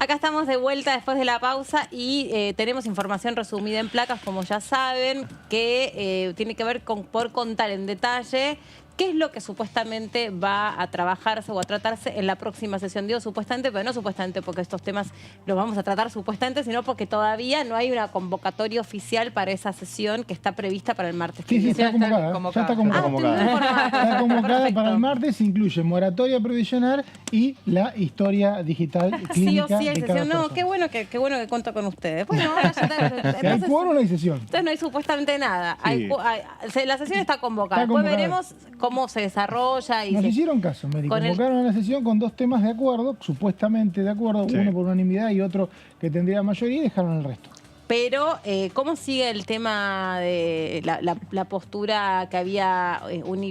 Acá estamos de vuelta después de la pausa y tenemos información resumida en placas, como ya saben, que tiene que ver con por contar en detalle qué es lo que supuestamente va a trabajarse o a tratarse en la próxima sesión. Digo supuestamente, pero no supuestamente porque estos temas los vamos a tratar supuestamente, sino porque todavía no hay una convocatoria oficial para esa sesión que está prevista para el martes. Sí, está convocada. Ya está convocada. Está convocada para el martes, incluye moratoria provisional y la historia digital clínica. Sí o sí hay sesión. No, qué bueno que cuento con ustedes. Bueno, ahora ya está. ¿Hay quórum o no hay sesión? Entonces no hay supuestamente nada. Sí. La sesión está convocada. Después veremos cómo se desarrolla. Y nos hicieron caso, Mary. Convocaron a la sesión con dos temas de acuerdo, supuestamente de acuerdo, uno por unanimidad y otro que tendría mayoría, y dejaron el resto. Pero, ¿cómo sigue el tema de la postura que había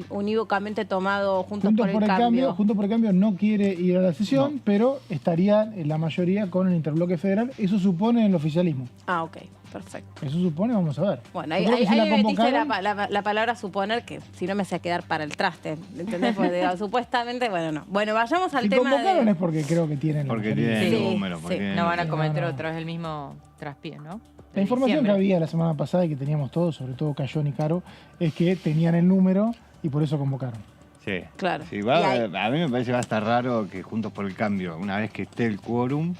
unívocamente tomado Juntos por el Cambio? Juntos por el Cambio no quiere ir a la sesión, pero estaría la mayoría con el interbloque federal. Eso supone el oficialismo. Ah, ok. Perfecto. Eso supone, vamos a ver. Bueno, ahí me metiste la palabra suponer, que si no me hacía quedar para el traste, ¿entendés? Porque digo, supuestamente, bueno, no. Bueno, vayamos al tema convocaron es porque creo que tienen... Porque tienen el número. No van a cometer otra vez el mismo traspié, ¿no? La información que había la semana pasada y que teníamos todos, sobre todo Cayón y Caro, es que tenían el número y por eso convocaron. Sí. Claro. Sí, a mí me parece que va a estar raro que Juntos por el Cambio, una vez que esté el quórum,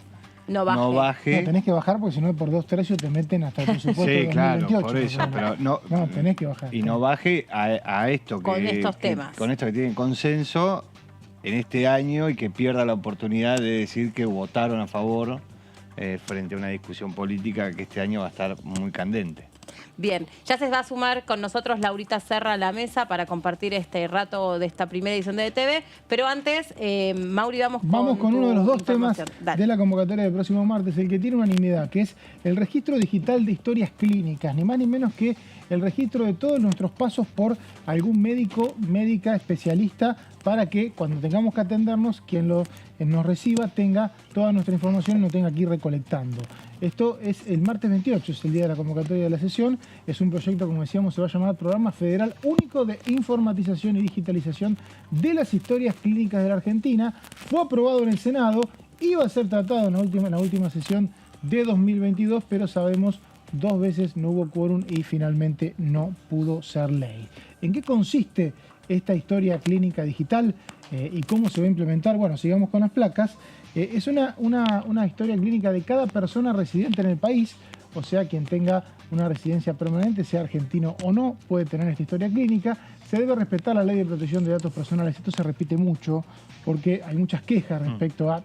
no baje. No, tenés que bajar porque si no por 2/3 te meten hasta el presupuesto de 2028. Claro, por eso. Pero no, tenés que bajar. Y no baje a esto con estos temas. Con esto que tienen consenso en este año y que pierda la oportunidad de decir que votaron a favor frente a una discusión política que este año va a estar muy candente. Bien, ya se va a sumar con nosotros Laurita Serra a la mesa para compartir este rato de esta primera edición de DTV, pero antes, Mauri, vamos con uno de los dos temas de la convocatoria del próximo martes, el que tiene unanimidad, que es el registro digital de historias clínicas, ni más ni menos que el registro de todos nuestros pasos por algún médico, médica, especialista, para que cuando tengamos que atendernos, quien nos reciba tenga toda nuestra información y no tenga que ir recolectando. Esto es el martes 28, es el día de la convocatoria de la sesión. Es un proyecto, como decíamos, se va a llamar Programa Federal Único de Informatización y Digitalización de las Historias Clínicas de la Argentina. Fue aprobado en el Senado, iba a ser tratado en la última sesión de 2022, pero sabemos 2 veces no hubo quórum y finalmente no pudo ser ley. ¿En qué consiste esta historia clínica digital y cómo se va a implementar? Bueno, sigamos con las placas. Es una historia clínica de cada persona residente en el país, o sea, quien tenga una residencia permanente, sea argentino o no, puede tener esta historia clínica. Se debe respetar la ley de protección de datos personales. Esto se repite mucho porque hay muchas quejas respecto a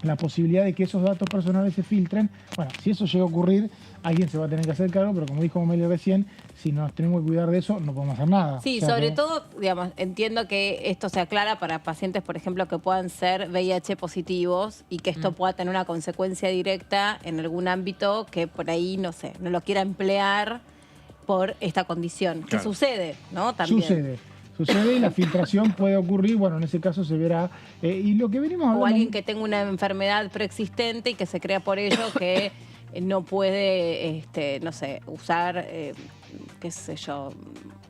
la posibilidad de que esos datos personales se filtren. Bueno, si eso llega a ocurrir, alguien se va a tener que hacer cargo, pero como dijo Meli recién, si nos tenemos que cuidar de eso, no podemos hacer nada. Sí, o sea, sobre todo, digamos, entiendo que esto se aclara para pacientes, por ejemplo, que puedan ser VIH positivos y que esto pueda tener una consecuencia directa en algún ámbito que por ahí, no sé, no lo quiera emplear por esta condición. Claro. Que sucede, ¿no? También. Sucede y la filtración puede ocurrir, bueno, en ese caso se verá. Y lo que venimos hablando... O alguien que tenga una enfermedad preexistente y que se crea por ello que no puede, no sé, usar, qué sé yo,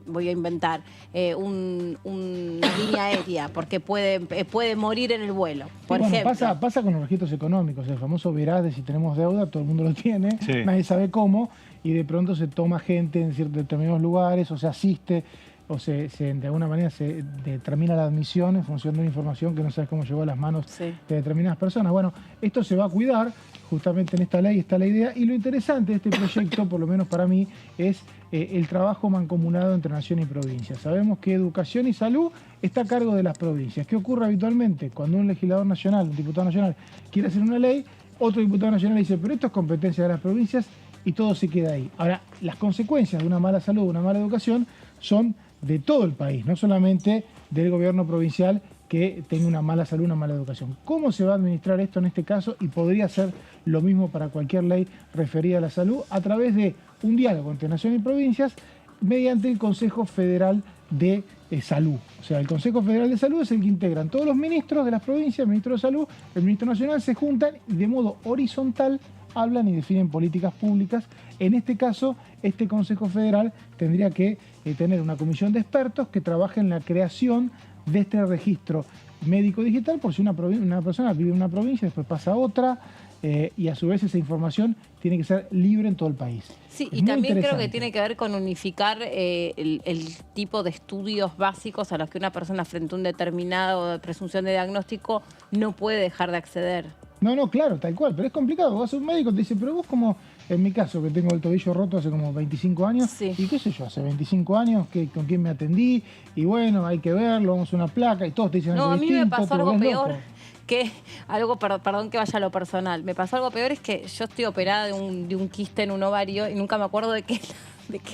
voy a inventar, una línea aérea, porque puede morir en el vuelo, por ejemplo. Pasa con los registros económicos, el famoso verás de si tenemos deuda, todo el mundo lo tiene, nadie sabe cómo, y de pronto se toma gente en ciertos determinados lugares, o se asiste, o de alguna manera se determina la admisión en función de una información que no sabes cómo llegó a las manos de determinadas personas. Bueno, esto se va a cuidar, justamente en esta ley está la idea, y lo interesante de este proyecto, por lo menos para mí, es el trabajo mancomunado entre nación y provincia. Sabemos que educación y salud está a cargo de las provincias. ¿Qué ocurre habitualmente? Cuando un legislador nacional, un diputado nacional, quiere hacer una ley, otro diputado nacional dice, pero esto es competencia de las provincias, y todo se queda ahí. Ahora, las consecuencias de una mala salud, una mala educación, son de todo el país, no solamente del gobierno provincial que tenga una mala salud, una mala educación. ¿Cómo se va a administrar esto en este caso? Y podría ser lo mismo para cualquier ley referida a la salud, a través de un diálogo entre nación y provincias mediante el Consejo Federal de Salud. O sea, el Consejo Federal de Salud es el que integran todos los ministros de las provincias, el ministro de Salud, el ministro nacional, se juntan y de modo horizontal hablan y definen políticas públicas. En este caso, este Consejo Federal tendría que tener una comisión de expertos que trabaje en la creación de este registro médico digital, por si una persona vive en una provincia, después pasa a otra, y a su vez esa información tiene que ser libre en todo el país. Sí, Es y muy también creo que interesante. tiene que ver con unificar el tipo de estudios básicos a los que una persona frente a un determinado presunción de diagnóstico no puede dejar de acceder. No, claro, tal cual, pero es complicado. Vas a un médico y te dice, pero vos como, en mi caso, que tengo el tobillo roto hace como 25 años, Sí. y qué sé yo, hace 25 años, ¿con quién me atendí? Y bueno, hay que verlo, vamos a una placa, y todos te dicen No, algo a mí me distinto, pasó te algo volvés peor. loco. Que algo, perdón que vaya a lo personal, me pasó algo peor, es que yo estoy operada de un quiste en un ovario y nunca me acuerdo de qué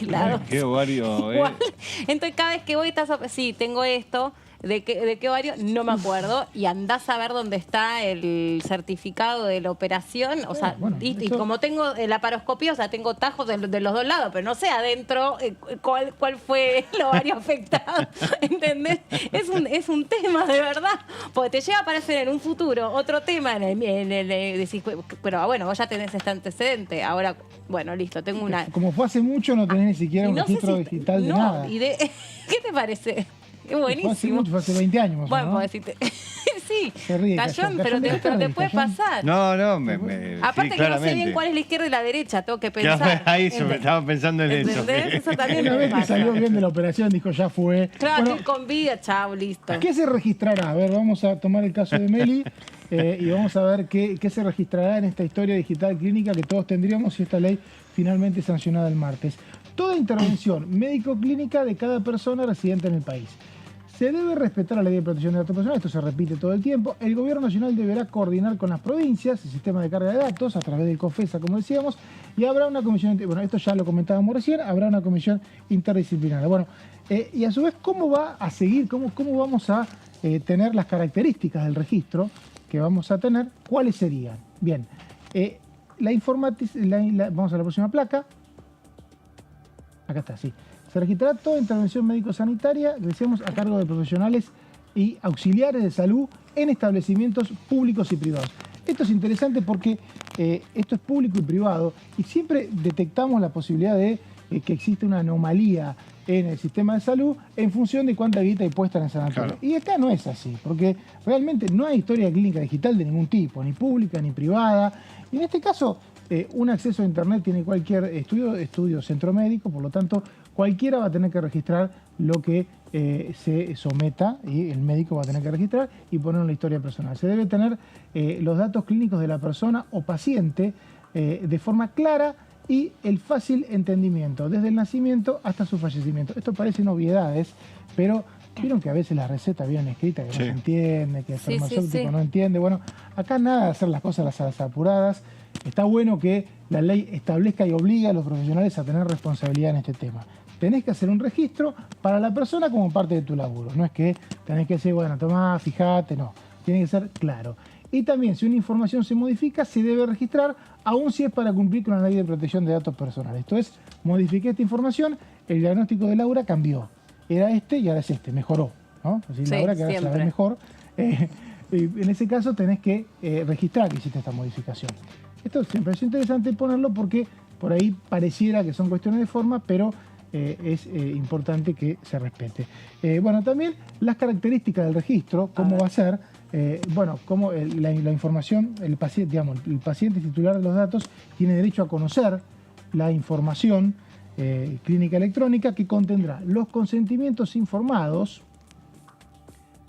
lado. Qué ovario, Igual. Entonces cada vez que voy, sí, tengo esto, ¿de qué ovario? No me acuerdo. Y andás a ver dónde está el certificado de la operación. O sea, bueno, y eso- como tengo la paroscopía, o sea, tengo tajos de los dos lados, pero no sé adentro cuál fue el ovario afectado. ¿Entendés? Es un tema, de verdad. Porque te llega a aparecer en un futuro otro tema decís, pero bueno, vos ya tenés este antecedente. Ahora, bueno, listo, tengo una... Como fue hace mucho, no tenés ni siquiera Y un no sé registro si- digital de no, nada. ¿Qué te parece? Es Fue hace buenísimo. mucho, fue hace 20 años más o Bueno, menos, puedo ¿no? decirte. Sí, Se ríe, Cayón, Cayón. pero ¿De qué te te ríes, puede Cayón? pasar. No, Aparte sí, que no sé bien claramente. cuál es la izquierda y la derecha, tengo que Claro, pensar. ahí estaba pensando en eso. ¿Entendés? Eso también Una me vez que pasa. salió bien de la operación, dijo, ya fue. Claro, Bueno, estoy con vida, chao, listo. ¿qué se registrará? A ver, vamos a tomar el caso de Meli y vamos a ver qué se registrará en esta historia digital clínica que todos tendríamos si esta ley finalmente es sancionada el martes. Toda intervención médico-clínica de cada persona residente en el país. Se debe respetar la ley de protección de datos personales, esto se repite todo el tiempo. El gobierno nacional deberá coordinar con las provincias el sistema de carga de datos a través del COFESA, como decíamos, y habrá una comisión, bueno, esto ya lo comentábamos recién, habrá una comisión interdisciplinaria. Bueno, y a su vez, ¿cómo va a seguir? ¿Cómo vamos a tener las características del registro que vamos a tener? ¿Cuáles serían? Bien, vamos a la próxima placa. Acá está, sí. Se registrará toda intervención médico-sanitaria, decíamos, a cargo de profesionales y auxiliares de salud en establecimientos públicos y privados. Esto es interesante porque esto es público y privado y siempre detectamos la posibilidad de que existe una anomalía en el sistema de salud en función de cuánta guita hay puesta en el sanatorio. Claro. Y acá no es así, porque realmente no hay historia clínica digital de ningún tipo, ni pública ni privada. Y en este caso, un acceso a Internet tiene cualquier estudio centro médico, por lo tanto, cualquiera va a tener que registrar lo que se someta y el médico va a tener que registrar y poner en la historia personal. Se debe tener los datos clínicos de la persona o paciente de forma clara y el fácil entendimiento, desde el nacimiento hasta su fallecimiento. Esto parecen obviedades, pero vieron que a veces las recetas vienen escritas que Sí. no se entiende, que el Sí, sí, farmacéutico sí. no entiende. Bueno, acá nada de hacer las cosas a las apuradas. Está bueno que la ley establezca y obligue a los profesionales a tener responsabilidad en este tema. Tenés que hacer un registro para la persona como parte de tu laburo. No es que tenés que decir, bueno, tomá, fijate, no. Tiene que ser claro. Y también, si una información se modifica, se debe registrar, aun si es para cumplir con la ley de protección de datos personales. Esto es, modifiqué esta información, el diagnóstico de Laura cambió. Era este y ahora es este, mejoró, ¿no? Así Sí, Laura que ahora se la ve siempre. mejor. En ese caso tenés que registrar que hiciste esta modificación. Esto siempre es interesante ponerlo porque por ahí pareciera que son cuestiones de forma, pero es importante que se respete. Bueno, también las características del registro, cómo va a ser, bueno, cómo la información, el paciente, digamos, el paciente titular de los datos tiene derecho a conocer la información clínica electrónica que contendrá los consentimientos informados.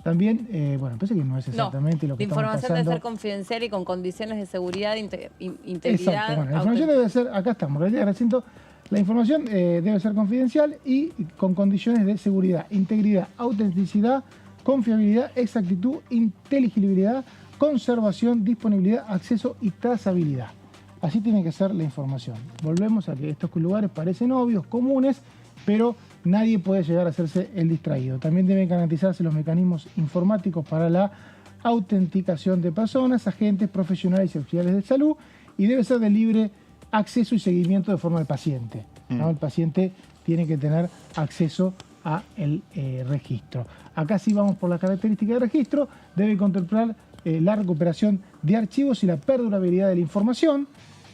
También, bueno, parece que no es exactamente lo que la estamos información pasando. debe ser confidencial y con condiciones de seguridad, integridad. Exacto, bueno, la información debe ser, acá estamos, la información debe ser confidencial y con condiciones de seguridad, integridad, autenticidad, confiabilidad, exactitud, inteligibilidad, conservación, disponibilidad, acceso y trazabilidad. Así tiene que ser la información. Volvemos a que estos lugares parecen obvios, comunes, pero nadie puede llegar a hacerse el distraído. También deben garantizarse los mecanismos informáticos para la autenticación de personas, agentes, profesionales y auxiliares de salud y debe ser de libre acceso y seguimiento de forma del paciente, ¿no? El paciente tiene que tener acceso a el registro. Acá sí vamos por las características del registro, debe contemplar la recuperación de archivos y la perdurabilidad de la información.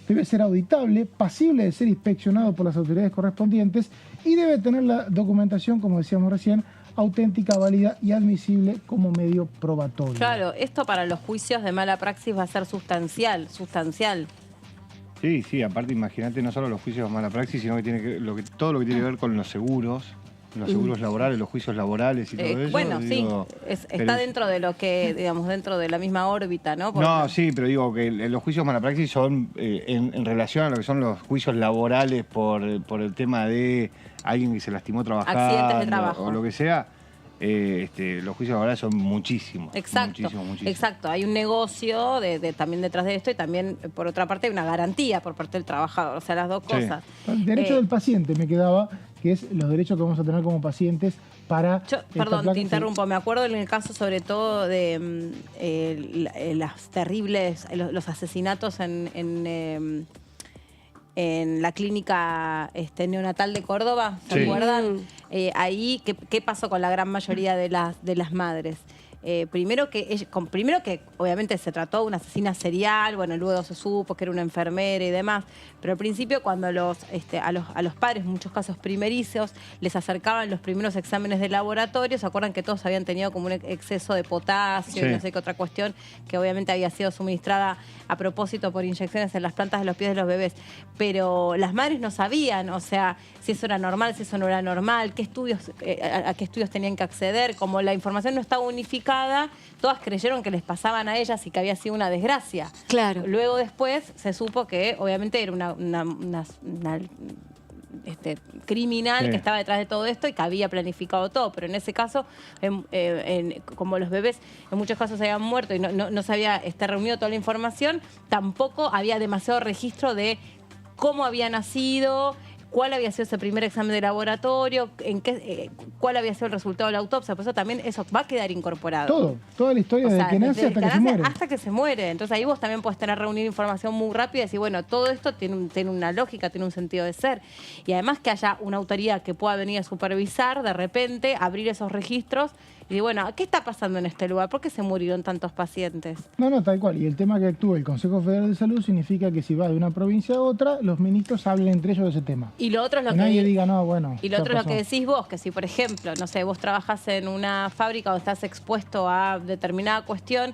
debe ser auditable, pasible de ser inspeccionado por las autoridades correspondientes y debe tener la documentación, como decíamos recién, auténtica, válida y admisible como medio probatorio. Claro, esto para los juicios de mala praxis va a ser sustancial. Sí, aparte imagínate no solo los juicios de mala praxis, sino que todo lo que tiene que ver con los seguros laborales, los juicios laborales y todo eso. Bueno, digo, sí, está dentro de lo que, digamos, dentro de la misma órbita, ¿no? Porque... No, sí, pero digo que los juicios de mala praxis son en relación a lo que son los juicios laborales por el tema de alguien que se lastimó trabajando. Accidentes de trabajo. O lo que sea. Los juicios laborales son muchísimos. Exacto, exacto. Hay un negocio también detrás de esto y también, por otra parte, hay una garantía por parte del trabajador. O sea, las dos cosas. El derecho del paciente me quedaba, que es los derechos que vamos a tener como pacientes para... Perdón, te interrumpo. Me acuerdo en el caso sobre todo de las terribles, los asesinatos en la clínica neonatal de Córdoba, ¿se acuerdan? Ahí, ¿qué pasó con la gran mayoría de las madres? Primero que obviamente se trató de una asesina serial, bueno, luego se supo que era una enfermera y demás, pero al principio cuando a los padres, en muchos casos primerizos, les acercaban los primeros exámenes de laboratorio, se acuerdan que todos habían tenido como un exceso de potasio y no sé qué otra cuestión, que obviamente había sido suministrada a propósito por inyecciones en las plantas de los pies de los bebés, pero las madres no sabían, o sea, si eso era normal, si eso no era normal, a qué estudios tenían que acceder, como la información no estaba unificada, todas creyeron que les pasaban a ellas y que había sido una desgracia. Claro. Luego después se supo que obviamente era una criminal que estaba detrás de todo esto y que había planificado todo, pero en ese caso, como los bebés en muchos casos habían muerto y no se había reunido toda la información, tampoco había demasiado registro de cómo había nacido, cuál había sido ese primer examen de laboratorio, cuál había sido el resultado de la autopsia. Por eso también eso va a quedar incorporado. Toda la historia desde que nace hasta que se muere. Hasta que se muere. Entonces ahí vos también podés reunir información muy rápida y decir, bueno, todo esto tiene una lógica, tiene un sentido de ser. Y además que haya una autoridad que pueda venir a supervisar, de repente, abrir esos registros y bueno, ¿qué está pasando en este lugar? ¿Por qué se murieron tantos pacientes? No, tal cual. Y el tema que actúa el Consejo Federal de Salud significa que si va de una provincia a otra, los ministros hablen entre ellos de ese tema. Y lo otro es lo que nadie diga, no, bueno. Y lo otro es lo que decís vos, que si, por ejemplo, no sé, vos trabajás en una fábrica o estás expuesto a determinada cuestión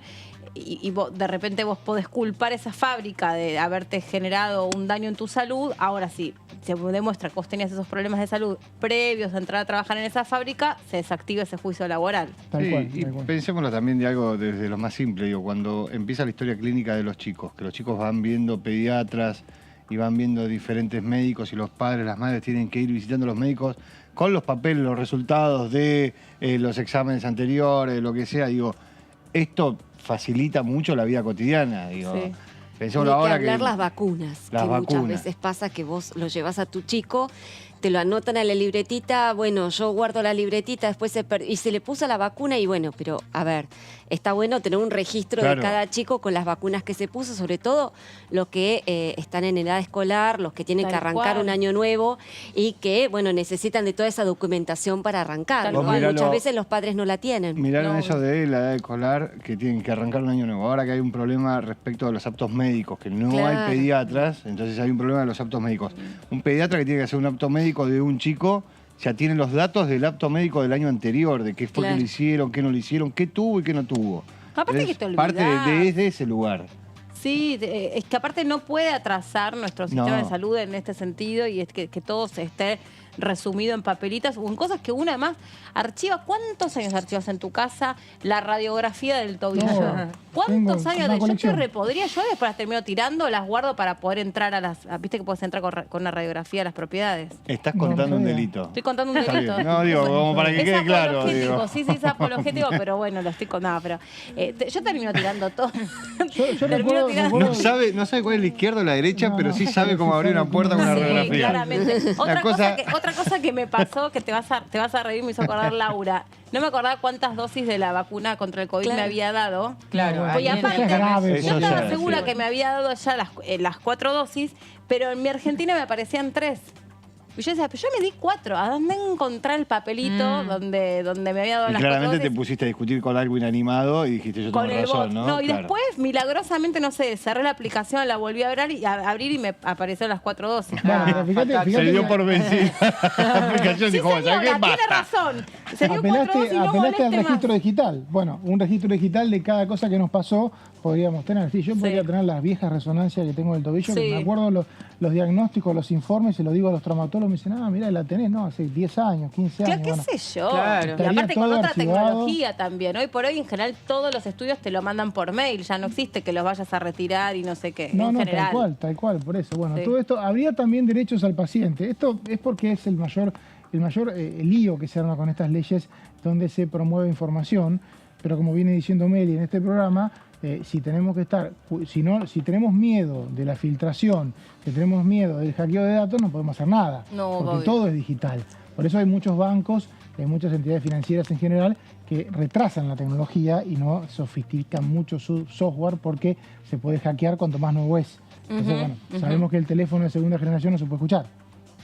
y de repente vos podés culpar a esa fábrica de haberte generado un daño en tu salud, ahora sí, se demuestra que vos tenías esos problemas de salud previos a entrar a trabajar en esa fábrica, se desactiva ese juicio laboral. Tal cual. Pensémoslo también de algo desde lo más simple, digo, cuando empieza la historia clínica de los chicos, que los chicos van viendo pediatras y van viendo diferentes médicos y los padres, las madres tienen que ir visitando a los médicos con los papeles, los resultados de los exámenes anteriores, lo que sea, digo, esto facilita mucho la vida cotidiana, digo. Sí. Pensémoslo ahora que hablar las vacunas, muchas veces pasa que vos lo llevas a tu chico, te lo anotan a la libretita, bueno, yo guardo la libretita, después y se le puso la vacuna y bueno, pero a ver, está bueno tener un registro de cada chico con las vacunas que se puso, sobre todo los que están en edad escolar, los que tienen que arrancar un año nuevo y que, bueno, necesitan de toda esa documentación para arrancar. Muchas veces los padres no la tienen. Miraron eso de la edad escolar, que tienen que arrancar un año nuevo. Ahora que hay un problema respecto a los aptos médicos, que no hay pediatras, entonces hay un problema de los aptos médicos. Un pediatra que tiene que hacer un apto médico de un chico, ya tiene los datos del apto médico del año anterior, de qué fue que le hicieron, qué no le hicieron, qué tuvo y qué no tuvo. Aparte que te olvidás. Parte de ese lugar. Sí, es que aparte no puede atrasar nuestro sistema de salud en este sentido y es que todo se esté resumido en papelitas o en cosas que uno además archiva. ¿Cuántos años archivas en tu casa la radiografía del tobillo? ¿Cuántos años? Yo te repodría, yo después las termino tirando, las guardo para poder entrar ¿viste que puedes entrar con una radiografía a las propiedades? Estás contando un delito. Estoy contando un delito. No, digo, como para que quede claro. Digo. Sí, es apologético, pero bueno, lo estoy contando. Pero yo termino tirando todo. No sabe cuál es la izquierda o la derecha, pero sí sabe cómo abrir una puerta con una radiografía. Claramente. Otra cosa que me pasó, que te vas a reír, me hizo acordar Laura. No me acordaba cuántas dosis de la vacuna contra el COVID me había dado. Claro. Y aparte, yo estaba segura que me había dado ya las 4 dosis, pero en mi Argentina me aparecían 3. Y yo decía, pero yo me di 4. ¿A dónde encontré el papelito donde me había dado y las 4 claramente dosis? te pusiste a discutir con algo inanimado y dijiste, yo tengo Con el razón, bot. ¿no? No, y Claro. después, milagrosamente, no sé, cerré la aplicación, la volví a abrir y me aparecieron las 4 dosis. Bueno, pero fíjate Se dio que por vencida la aplicación. Sí, Dijo, ¿sabes qué? señora, tiene Basta. razón. Se dio 4 dosis, no apelaste al moleste registro más. digital. Bueno, un registro digital de cada cosa que nos pasó podríamos tener. Sí, yo podría tener las viejas resonancias que tengo del tobillo, que me acuerdo los diagnósticos, los informes, se los digo a los traumatólogos, me dicen, mirá, la tenés, ¿no? Hace 10 años, 15 años. Claro, qué sé yo. Claro. Y Estaría aparte con todo otra archivado. tecnología también. Hoy por hoy, en general, todos los estudios te lo mandan por mail. Ya no existe que los vayas a retirar y no sé qué. No, en no, general. tal cual, por eso. Bueno, Sí. todo esto, habría también derechos al paciente. Esto es porque es el mayor lío que se arma con estas leyes donde se promueve información, pero como viene diciendo Meli en este programa, si tenemos que estar, si tenemos miedo de la filtración, si tenemos miedo del hackeo de datos, no podemos hacer nada, No, porque obvio. todo es digital. Por eso hay muchos bancos, hay muchas entidades financieras en general que retrasan la tecnología y no sofistican mucho su software porque se puede hackear cuanto más nuevo es. Entonces, bueno, sabemos que el teléfono de segunda generación no se puede escuchar,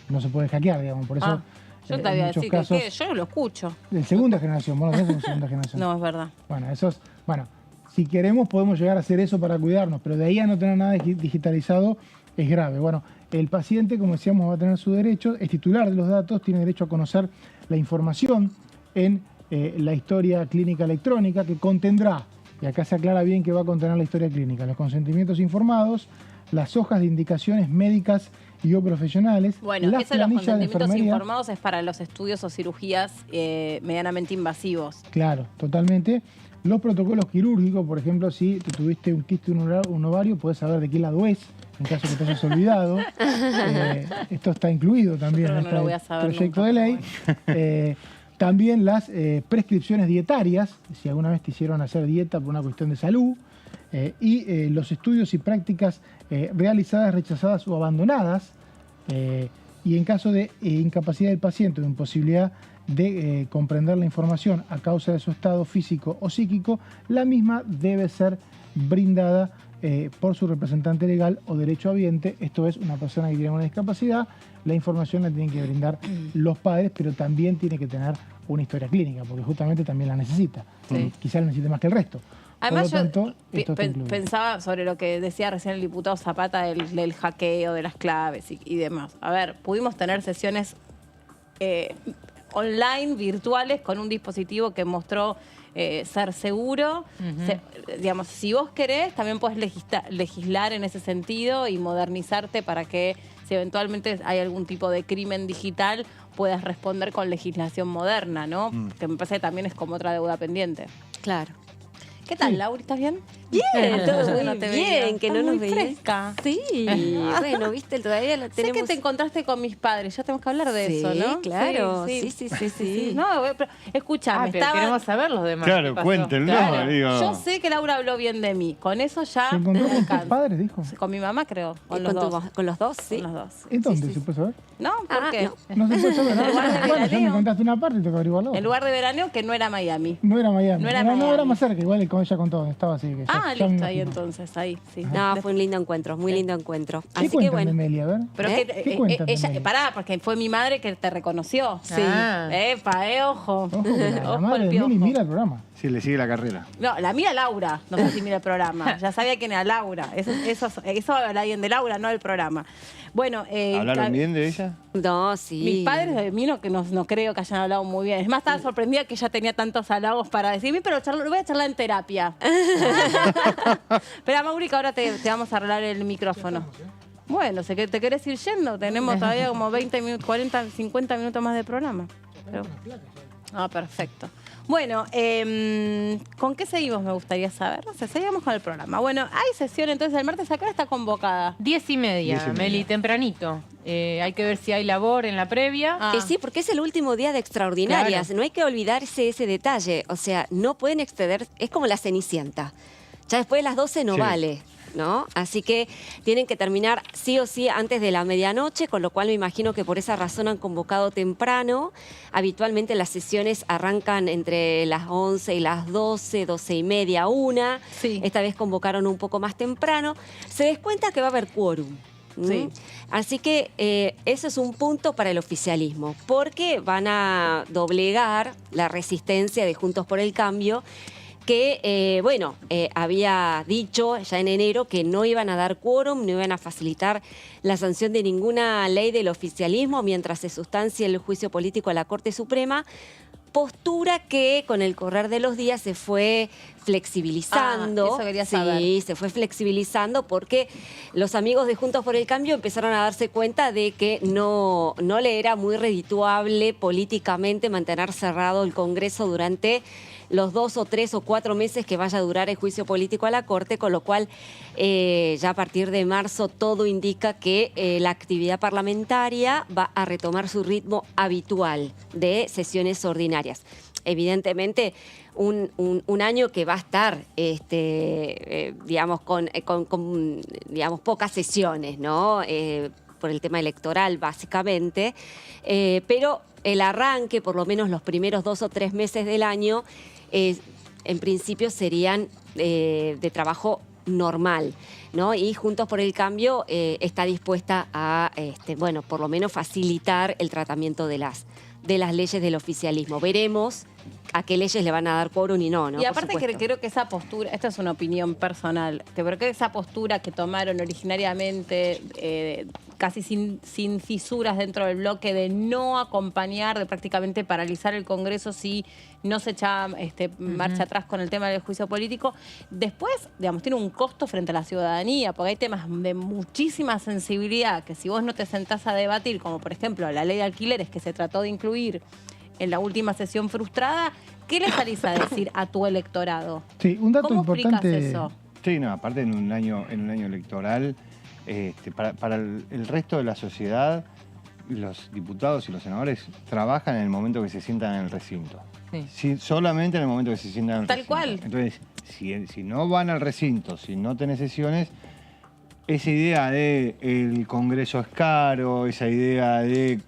no se puede hackear, digamos, por eso Yo te en voy a muchos decir casos, que yo lo escucho. de segunda generación, bueno, no es de segunda generación. No, es verdad. Bueno, si queremos podemos llegar a hacer eso para cuidarnos, pero de ahí a no tener nada digitalizado es grave. Bueno, el paciente, como decíamos, va a tener su derecho, es titular de los datos, tiene derecho a conocer la información en la historia clínica electrónica que contendrá, y acá se aclara bien que va a contener la historia clínica, los consentimientos informados, las hojas de indicaciones médicas y o profesionales, Bueno, las eso de los planillas de consentimientos enfermería. informados es para los estudios o cirugías medianamente invasivos. Claro, totalmente. Los protocolos quirúrgicos, por ejemplo, si tú tuviste un quiste un ovario, puedes saber de qué lado es, en caso que te hayas olvidado. Esto está incluido también Yo creo en que no lo voy a este saber proyecto nunca, de ley. También las prescripciones dietarias, si alguna vez te hicieron hacer dieta por una cuestión de salud. Y los estudios y prácticas realizadas, rechazadas o abandonadas. Y en caso de incapacidad del paciente o imposibilidad de comprender la información a causa de su estado físico o psíquico, la misma debe ser brindada por su representante legal o derechohabiente. Esto es, una persona que tiene una discapacidad, la información la tienen que brindar los padres, pero también tiene que tener una historia clínica, porque justamente también la necesita. Quizás la necesite más que el resto. Además, Por lo tanto, yo esto está incluido. pensaba sobre lo que decía recién el diputado Zapata del hackeo, de las claves y demás. A ver, pudimos tener sesiones online, virtuales, con un dispositivo que mostró ser seguro. Digamos, si vos querés, también podés legislar en ese sentido y modernizarte para que, si eventualmente hay algún tipo de crimen digital, puedas responder con legislación moderna, ¿no? Que me parece que también es como otra deuda pendiente. Claro. ¿Qué tal, Laura? ¿Estás bien? Bien, todo No muy te bien, veía. que no Estás nos muy veías. fresca. Sí, bueno, viste, todavía lo Sé tenemos. que te encontraste con mis padres, ya tenemos que hablar de Sí, eso, ¿no? claro, sí. No, pero escúchame, Pero queremos saber los demás. Claro, ¿qué pasó? cuéntenlo, Claro. digo. Yo sé que Laura habló bien de mí, con eso ya ¿Se encontró me con tus canso. padres, dijo? Con mi mamá, creo, con los ¿Con, dos. con los dos? Sí. Con los dos. ¿En dónde sí. se puede saber? ¿No? ¿Por Ah, qué? no. No se puede saber. En lugar de Bueno, ya me veraneo. contaste una parte y tengo que averiguarlo. El lugar de veraneo que no era Miami. No era Miami. No era No, Miami. era más cerca, igual ella contó dónde estaba, así que Ah, ya me listo, ahí imagino. entonces, ahí, sí. No, fue un lindo encuentro, muy lindo encuentro. ¿Qué Así que cuentan bueno. de Meli? A ver. Pero ¿Eh? que ¿Qué cuentan de ella, Meli? pará, porque fue mi madre que te reconoció. Sí. Ah. Epa, ojo. Ojo, que la Ojo madre al de Meli piojo. mira el programa. Sí, le sigue la carrera. No, la mira Laura. No sé si mira el programa. Ya sabía quién era Laura. Eso habla bien de Laura, no del programa. Bueno, ¿Hablaron bien de ella? No, sí. mis padres de mí no creo que hayan hablado muy bien. Es más, estaba sorprendida que ella tenía tantos halagos para decirme, pero lo voy a charlar en terapia. Espera, Mauri, que ahora te vamos a arreglar el micrófono. Bueno, sé que te querés ir yendo. Tenemos todavía como 20 minutos, 40, 50 minutos más de programa. Ah, perfecto. Bueno, ¿con qué seguimos? Me gustaría saber. No sé, seguimos con el programa. Bueno, hay sesión entonces el martes. Acá está convocada. 10:30, Meli, tempranito. Hay que ver si hay labor en la previa. Ah. Sí, porque es el último día de extraordinarias. Claro. No hay que olvidarse ese detalle. O sea, no pueden exceder. Es como la Cenicienta. Ya después de las 12 no Sí. vale, ¿no? Así que tienen que terminar sí o sí antes de la medianoche, con lo cual me imagino que por esa razón han convocado temprano. Habitualmente las sesiones arrancan entre las 11 y las 12, 12:30, 1. Sí. Esta vez convocaron un poco más temprano. Se descuenta que va a haber quórum. Sí. Así que eso es un punto para el oficialismo, porque van a doblegar la resistencia de Juntos por el Cambio, que, había dicho ya en enero que no iban a dar quórum, no iban a facilitar la sanción de ninguna ley del oficialismo mientras se sustancie el juicio político a la Corte Suprema. Postura que con el correr de los días se fue flexibilizando. Eso quería saber. Sí, se fue flexibilizando porque los amigos de Juntos por el Cambio empezaron a darse cuenta de que no le era muy redituable políticamente mantener cerrado el Congreso durante los 2 o 3 o 4 meses que vaya a durar el juicio político a la Corte, con lo cual ya a partir de marzo todo indica que la actividad parlamentaria va a retomar su ritmo habitual de sesiones ordinarias. Evidentemente, un año que va a estar, con pocas sesiones, ¿no? Por el tema electoral, básicamente, pero el arranque, por lo menos los primeros 2 o 3 meses del año, en principio serían de trabajo normal, ¿no? Y Juntos por el Cambio está dispuesta a, por lo menos facilitar el tratamiento de las leyes del oficialismo. Veremos a qué leyes le van a dar quórum y no, ¿no? Y aparte creo que esa postura, esta es una opinión personal, pero que esa postura que tomaron originariamente, casi sin fisuras dentro del bloque, de no acompañar, de prácticamente paralizar el Congreso si no se echaba marcha atrás con el tema del juicio político, después, digamos, tiene un costo frente a la ciudadanía, porque hay temas de muchísima sensibilidad que si vos no te sentás a debatir, como por ejemplo la ley de alquileres que se trató de incluir en la última sesión frustrada, ¿qué le salís a decir a tu electorado? Sí, un dato ¿Cómo importante. explicás eso? Sí, no, aparte en un año electoral, para el resto de la sociedad, los diputados y los senadores trabajan en el momento que se sientan en el recinto. Sí, solamente en el momento que se sientan en el recinto. Tal cual. Entonces, si no van al recinto, si no tenés sesiones, esa idea de el Congreso es caro, esa idea de...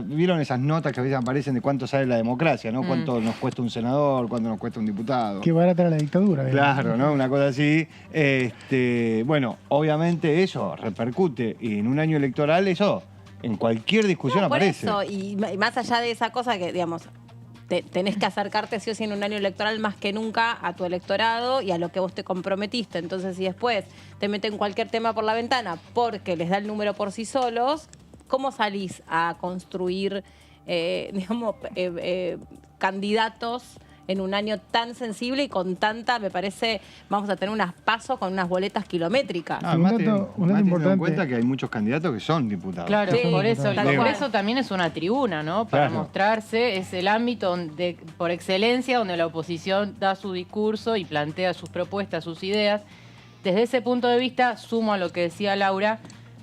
¿Vieron esas notas que a veces aparecen de cuánto sale la democracia, ¿no? Cuánto nos cuesta un senador, cuánto nos cuesta un diputado. Qué barata era la dictadura. Claro, ¿no? Una cosa así. Bueno, obviamente eso repercute y en un año electoral eso en cualquier discusión aparece. Por eso, y más allá de esa cosa que, digamos, tenés que acercarte sí o sí en un año electoral más que nunca a tu electorado y a lo que vos te comprometiste. Entonces, si después te meten cualquier tema por la ventana porque les da el número por sí solos, ¿cómo salís a construir, candidatos en un año tan sensible y con tanta, me parece, vamos a tener unas pasos con unas boletas kilométricas? Además, teniendo en cuenta que hay muchos candidatos que son diputados. Claro, Sí, por eso el tal cual. Congreso también es una tribuna, ¿no? Para Claro. mostrarse, es el ámbito por excelencia donde la oposición da su discurso y plantea sus propuestas, sus ideas. Desde ese punto de vista, sumo a lo que decía Laura,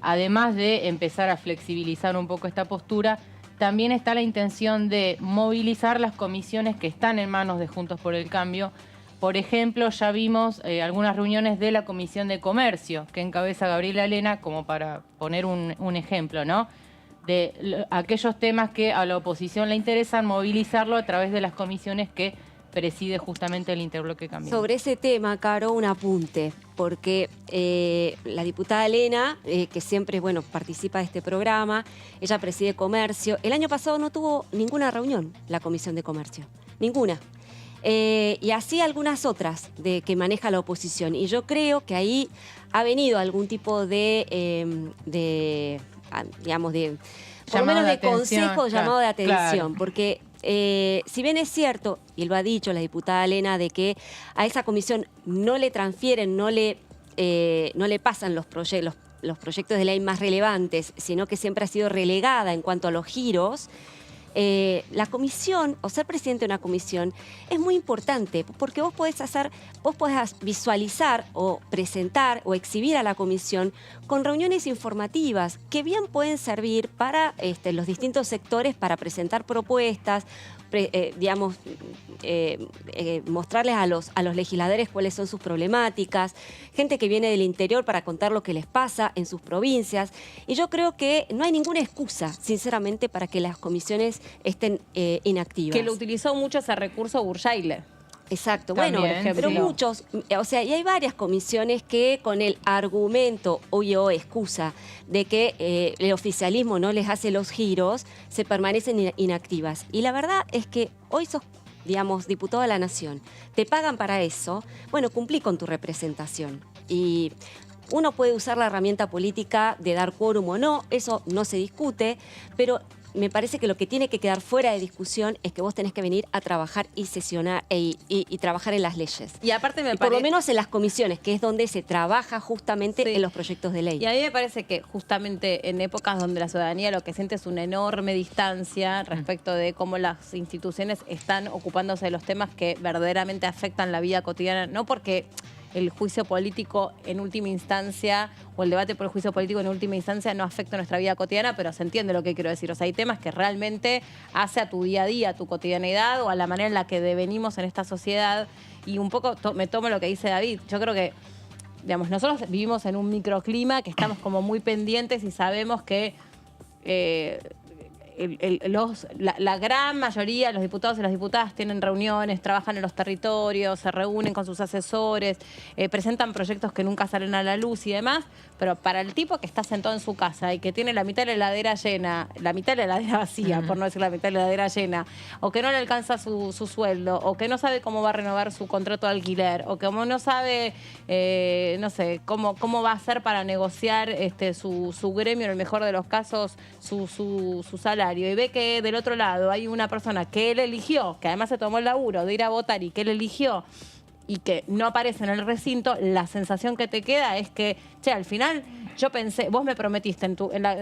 además de empezar a flexibilizar un poco esta postura, también está la intención de movilizar las comisiones que están en manos de Juntos por el Cambio. Por ejemplo, ya vimos algunas reuniones de la Comisión de Comercio, que encabeza Gabriela Lena, como para poner un ejemplo, ¿no? De aquellos temas que a la oposición le interesan, movilizarlo a través de las comisiones que preside justamente el interbloque Cambiemos. Sobre ese tema, Caro, un apunte, porque la diputada Elena, que siempre participa de este programa, ella preside Comercio. El año pasado no tuvo ninguna reunión la Comisión de Comercio, ninguna. Y así algunas otras que maneja la oposición. Y yo creo que ahí ha venido algún tipo de por lo menos de consejo, llamado de atención, porque si bien es cierto, y lo ha dicho la diputada Elena, de que a esa comisión no le transfieren, no le pasan los proyectos de ley más relevantes, sino que siempre ha sido relegada en cuanto a los giros, la comisión, o ser presidente de una comisión, es muy importante, porque vos podés visualizar o presentar o exhibir a la comisión con reuniones informativas que bien pueden servir para los distintos sectores para presentar propuestas, mostrarles a los legisladores cuáles son sus problemáticas, gente que viene del interior para contar lo que les pasa en sus provincias. Y yo creo que no hay ninguna excusa, sinceramente, para que las comisiones estén inactivas. Que lo utilizó mucho ese recurso Burjaile. Exacto, También, bueno, pero sí. muchos, o sea, y hay varias comisiones que con el argumento o excusa de que el oficialismo no les hace los giros, se permanecen inactivas. Y la verdad es que hoy sos, digamos, diputado de la Nación, te pagan para eso, bueno, cumplí con tu representación. Y uno puede usar la herramienta política de dar quórum o no, eso no se discute, pero me parece que lo que tiene que quedar fuera de discusión es que vos tenés que venir a trabajar y sesionar y trabajar en las leyes. Y aparte me Y parece... por lo menos en las comisiones, que es donde se trabaja justamente en los proyectos de ley. Y a mí me parece que justamente en épocas donde la ciudadanía lo que siente es una enorme distancia respecto de cómo las instituciones están ocupándose de los temas que verdaderamente afectan la vida cotidiana, no porque el juicio político en última instancia o el debate por el juicio político en última instancia no afecta nuestra vida cotidiana, pero se entiende lo que quiero decir. O sea, hay temas que realmente hace a tu día a día, a tu cotidianidad o a la manera en la que devenimos en esta sociedad. Y un poco me tomo lo que dice David. Yo creo que, digamos, nosotros vivimos en un microclima que estamos como muy pendientes y sabemos que la gran mayoría de los diputados y las diputadas tienen reuniones, trabajan en los territorios, se reúnen con sus asesores, presentan proyectos que nunca salen a la luz y demás, pero para el tipo que está sentado en su casa y que tiene la mitad de la heladera llena, la mitad de la heladera vacía, por no decir la mitad de la heladera llena, o que no le alcanza su sueldo, o que no sabe cómo va a renovar su contrato de alquiler, o que como no sabe, no sé, cómo va a hacer para negociar su gremio, en el mejor de los casos, su salario, y ve que del otro lado hay una persona que él eligió, que además se tomó el laburo de ir a votar y que él eligió y que no aparece en el recinto, la sensación que te queda es que, che, al final yo pensé, vos me prometiste en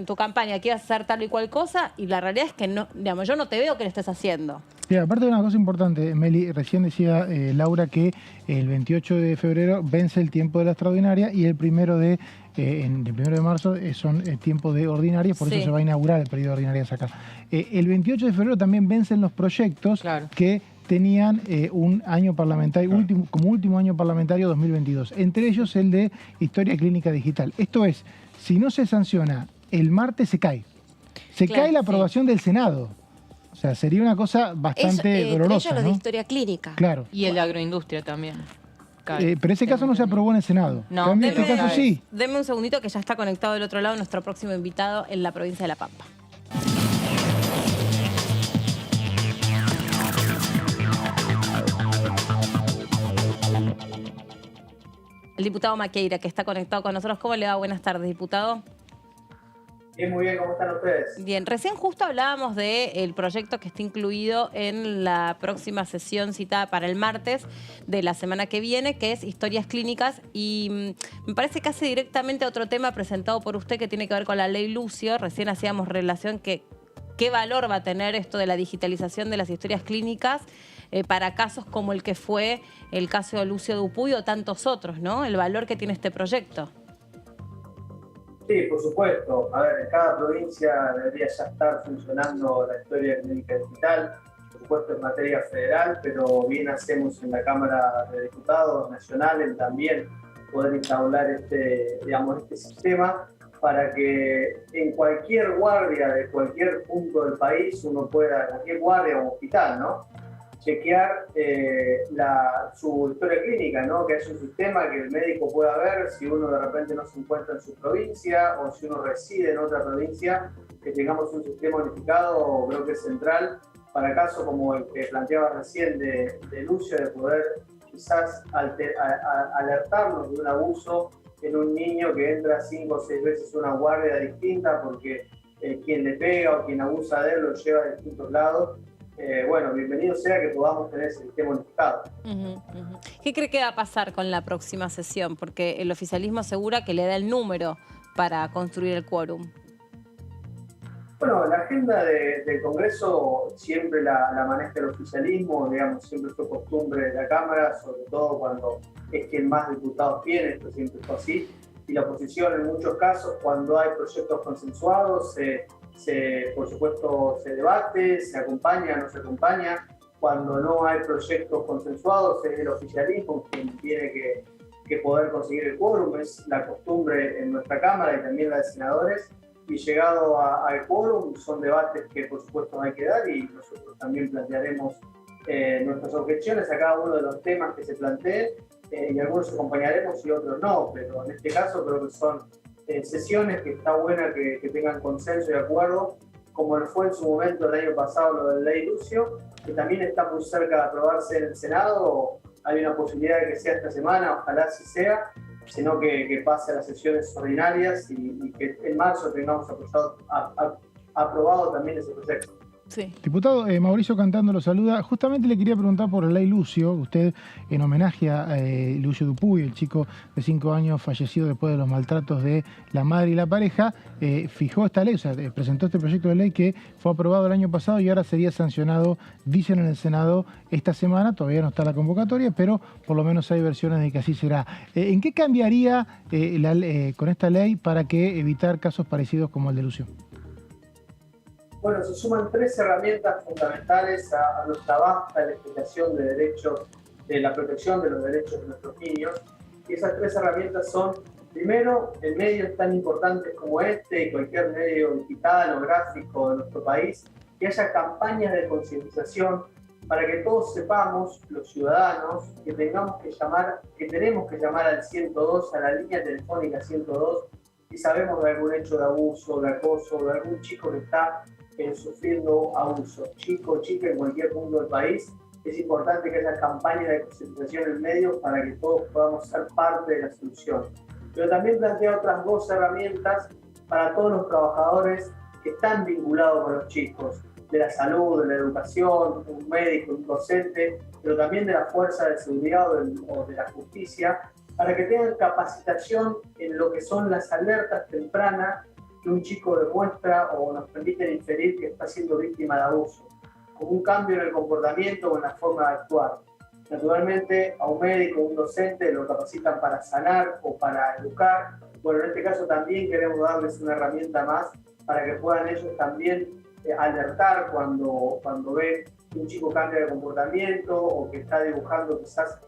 tu campaña que ibas a hacer tal y cual cosa y la realidad es que no, digamos, yo no te veo que lo estés haciendo. Sí, aparte de una cosa importante, Meli, recién decía Laura que el 28 de febrero vence el tiempo de la extraordinaria y el 1 de marzo son tiempo de ordinaria, por eso se va a inaugurar el periodo de ordinarias acá. El 28 de febrero también vencen los proyectos que tenían un año parlamentario, como último año parlamentario 2022, entre ellos el de Historia Clínica Digital. Esto es, si no se sanciona, el martes se cae. Se cae la aprobación del Senado. O sea, sería una cosa bastante dolorosa, ellos ¿no? de historia clínica. Claro. Y el de agroindustria también. Pero ese caso no se aprobó en el Senado. No, en este caso sí. Deme un segundito que ya está conectado del otro lado nuestro próximo invitado en la provincia de La Pampa. El diputado Maqueira, que está conectado con nosotros. ¿Cómo le va? Buenas tardes, diputado. Bien, muy bien, ¿cómo están ustedes? Bien, recién justo hablábamos del proyecto que está incluido en la próxima sesión citada para el martes de la semana que viene, que es Historias Clínicas, y me parece que hace directamente a otro tema presentado por usted que tiene que ver con la ley Lucio. Recién hacíamos relación que qué valor va a tener esto de la digitalización de las historias clínicas para casos como el que fue el caso de Lucio Dupuy o tantos otros, ¿no? El valor que tiene este proyecto. Sí, por supuesto. A ver, en cada provincia debería ya estar funcionando la historia clínica digital, por supuesto en materia federal, pero bien hacemos en la Cámara de Diputados Nacional en también poder instaurar este sistema para que en cualquier guardia de cualquier punto del país uno pueda, cualquier guardia o hospital, ¿no?, chequear su historia clínica, ¿no? Que es un sistema que el médico pueda ver si uno de repente no se encuentra en su provincia o si uno reside en otra provincia, que tengamos un sistema unificado, creo que es central, para casos como el que planteaba recién de Lucio, de poder quizás alertarnos de un abuso en un niño que entra 5 o 6 veces a una guardia distinta porque quien le pega o quien abusa de él lo lleva a distintos lados. Bueno, bienvenido sea que podamos tener ese sistema unificado. ¿Qué cree que va a pasar con la próxima sesión? Porque el oficialismo asegura que le da el número para construir el quórum. Bueno, la agenda del Congreso siempre la maneja el oficialismo, digamos, siempre fue costumbre de la Cámara, sobre todo cuando es quien más diputados tiene, esto siempre fue así, y la oposición en muchos casos, cuando hay proyectos consensuados, por supuesto se debate, se acompaña, no se acompaña. Cuando no hay proyectos consensuados es el oficialismo quien tiene que poder conseguir el quórum. Es la costumbre en nuestra Cámara y también la de senadores. Y llegado al quórum son debates que por supuesto hay que dar y nosotros también plantearemos nuestras objeciones a cada uno de los temas que se planteen, y algunos acompañaremos y otros no, pero en este caso creo que son sesiones que está buena que tengan consenso y acuerdo, como lo fue en su momento el año pasado lo de la ley Lucio, que también está muy cerca de aprobarse en el Senado. Hay una posibilidad de que sea esta semana, ojalá así sea, sino que pase a las sesiones ordinarias y que en marzo tengamos aprobado también ese proyecto. Sí. Diputado, Mauricio Cantando lo saluda. Justamente le quería preguntar por la ley Lucio. Usted, en homenaje a Lucio Dupuy, el chico de 5 años fallecido después de los maltratos de la madre y la pareja, fijó esta ley, o sea, presentó este proyecto de ley que fue aprobado el año pasado y ahora sería sancionado, dicen en el Senado, esta semana. Todavía no está la convocatoria, pero por lo menos hay versiones de que así será. ¿En qué cambiaría con esta ley para que evitar casos parecidos como el de Lucio? Bueno, se suman 3 herramientas fundamentales a nuestra vasta legislación de derechos, de la protección de los derechos de nuestros niños. Y esas 3 herramientas son, primero, en medios tan importantes como este y cualquier medio digital o gráfico de nuestro país, que haya campañas de concientización para que todos sepamos, los ciudadanos, que tenemos que llamar al 102, a la línea telefónica 102, si sabemos de algún hecho de abuso, de acoso, de algún chico que está sufriendo abuso, chico o chica en cualquier punto del país. Es importante que haya campañas de concientización en medios para que todos podamos ser parte de la solución. Pero también plantea otras 2 herramientas para todos los trabajadores que están vinculados con los chicos, de la salud, de la educación, un médico, un docente, pero también de la fuerza de seguridad o de la justicia, para que tengan capacitación en lo que son las alertas tempranas que un chico demuestra o nos permiten inferir que está siendo víctima de abuso, como un cambio en el comportamiento o en la forma de actuar. Naturalmente, a un médico o un docente lo capacitan para sanar o para educar. Bueno, en este caso también queremos darles una herramienta más para que puedan ellos también alertar cuando ven que un chico cambia de comportamiento o que está dibujando quizás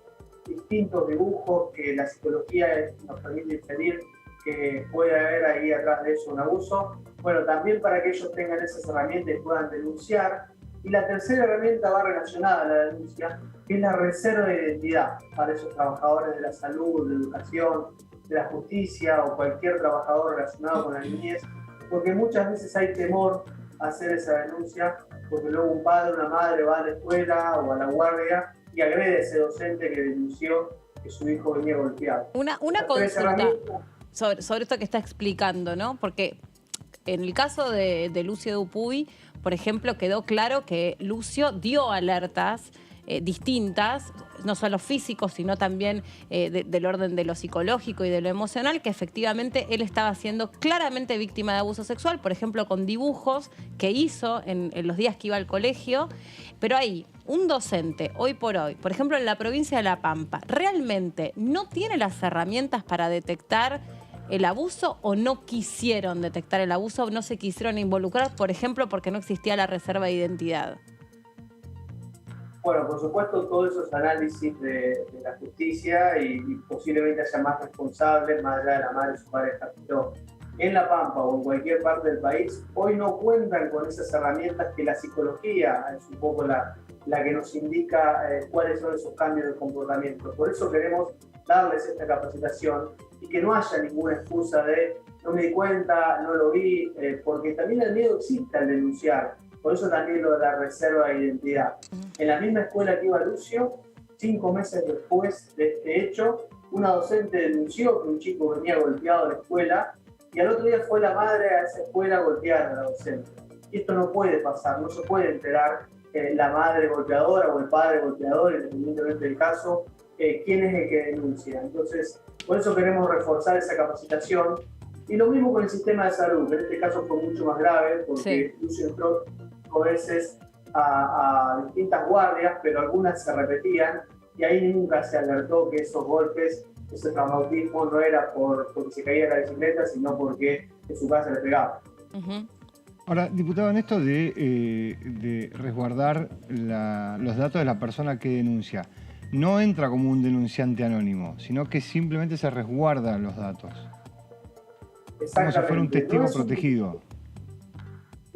distintos dibujos que la psicología nos permite inferir que puede haber ahí atrás de eso un abuso. Bueno, también para que ellos tengan esas herramientas y puedan denunciar. Y la tercera herramienta va relacionada a la denuncia, que es la reserva de identidad para esos trabajadores de la salud, de la educación, de la justicia o cualquier trabajador relacionado con la niñez, porque muchas veces hay temor a hacer esa denuncia, porque luego un padre o una madre va a la escuela o a la guardia y agrede a ese docente que denunció que su hijo venía golpeado. Una consulta sobre esto que está explicando, ¿no? Porque en el caso de Lucio Dupuy, por ejemplo, quedó claro que Lucio dio alertas distintas, no solo físicos, sino también del orden de lo psicológico y de lo emocional, que efectivamente él estaba siendo claramente víctima de abuso sexual, por ejemplo, con dibujos que hizo en los días que iba al colegio. Pero ahí, un docente, hoy por hoy, por ejemplo, en la provincia de La Pampa, ¿realmente no tiene las herramientas para detectar el abuso o no quisieron detectar el abuso o no se quisieron involucrar, por ejemplo, porque no existía la reserva de identidad? Bueno, por supuesto, todos esos análisis de la justicia y posiblemente haya más responsables, más allá de la madre y su pareja, pero en La Pampa o en cualquier parte del país, hoy no cuentan con esas herramientas que la psicología es un poco la que nos indica cuáles son esos cambios de comportamiento. Por eso queremos darles esta capacitación y que no haya ninguna excusa de no me di cuenta, no lo vi, porque también el miedo existe al denunciar. Por eso también lo de la reserva de identidad. En la misma escuela que iba Lucio, 5 meses después de este hecho, una docente denunció que un chico venía golpeado a la escuela y al otro día fue la madre a esa escuela a golpear a la docente. Y esto no puede pasar, no se puede enterar la madre golpeadora o el padre golpeador, independientemente del caso, quién es el que denuncia. Entonces, por eso queremos reforzar esa capacitación. Y lo mismo con el sistema de salud, que en este caso fue mucho más grave, porque Lucio entró 5 veces a distintas guardias, pero algunas se repetían, y ahí nunca se alertó que esos golpes, ese traumatismo no era porque se caía de la bicicleta, sino porque en su casa le pegaba. Ahora, diputado, en esto de resguardar los datos de la persona que denuncia, no entra como un denunciante anónimo, sino que simplemente se resguardan los datos. Como si fuera un testigo protegido.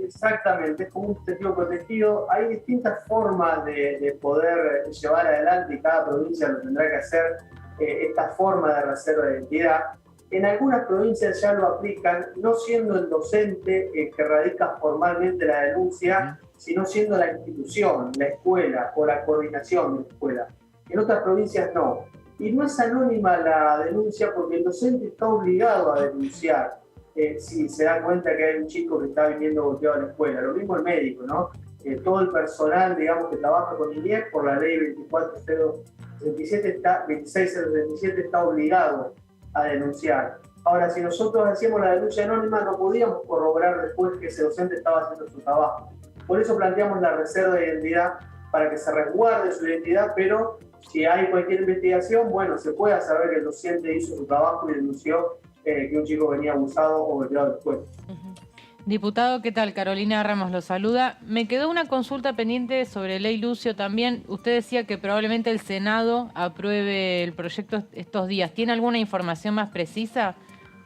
Exactamente, es como un dispositivo protegido. Hay distintas formas de poder llevar adelante y cada provincia lo tendrá que hacer esta forma de reserva de identidad. En algunas provincias ya lo aplican, no siendo el docente que radica formalmente la denuncia, sino siendo la institución, la escuela o la coordinación de la escuela. En otras provincias no. Y no es anónima la denuncia porque el docente está obligado a denunciar si se da cuenta que hay un chico que está viniendo golpeado a la escuela. Lo mismo el médico, ¿no? Todo el personal, digamos, que trabaja con INIEC por la ley 26.067 está obligado a denunciar. Ahora, si nosotros hacíamos la denuncia anónima, no podíamos corroborar después que ese docente estaba haciendo su trabajo. Por eso planteamos la reserva de identidad, para que se resguarde su identidad, pero si hay cualquier investigación, bueno, se pueda saber que el docente hizo su trabajo y denunció que un chico venía abusado o golpeado después. Diputado, ¿qué tal? Carolina Ramos lo saluda. Me quedó una consulta pendiente sobre Ley Lucio también. Usted decía que probablemente el Senado apruebe el proyecto estos días. ¿Tiene alguna información más precisa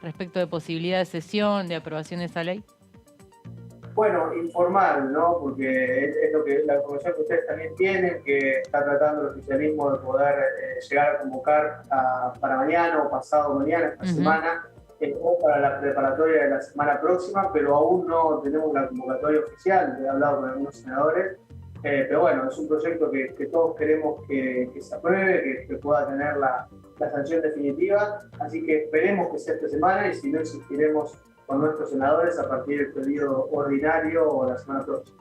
respecto de posibilidad de sesión, de aprobación de esa ley? Bueno, informal, ¿no? Porque es lo que la información que ustedes también tienen, que está tratando el oficialismo de poder llegar a convocar para mañana o pasado mañana, esta semana, o para la preparatoria de la semana próxima, pero aún no tenemos la convocatoria oficial. He hablado con algunos senadores, pero bueno, es un proyecto que todos queremos que se apruebe, que pueda tener la sanción definitiva, así que esperemos que sea esta semana y si no, insistiremos con nuestros senadores a partir del periodo ordinario o la semana próxima.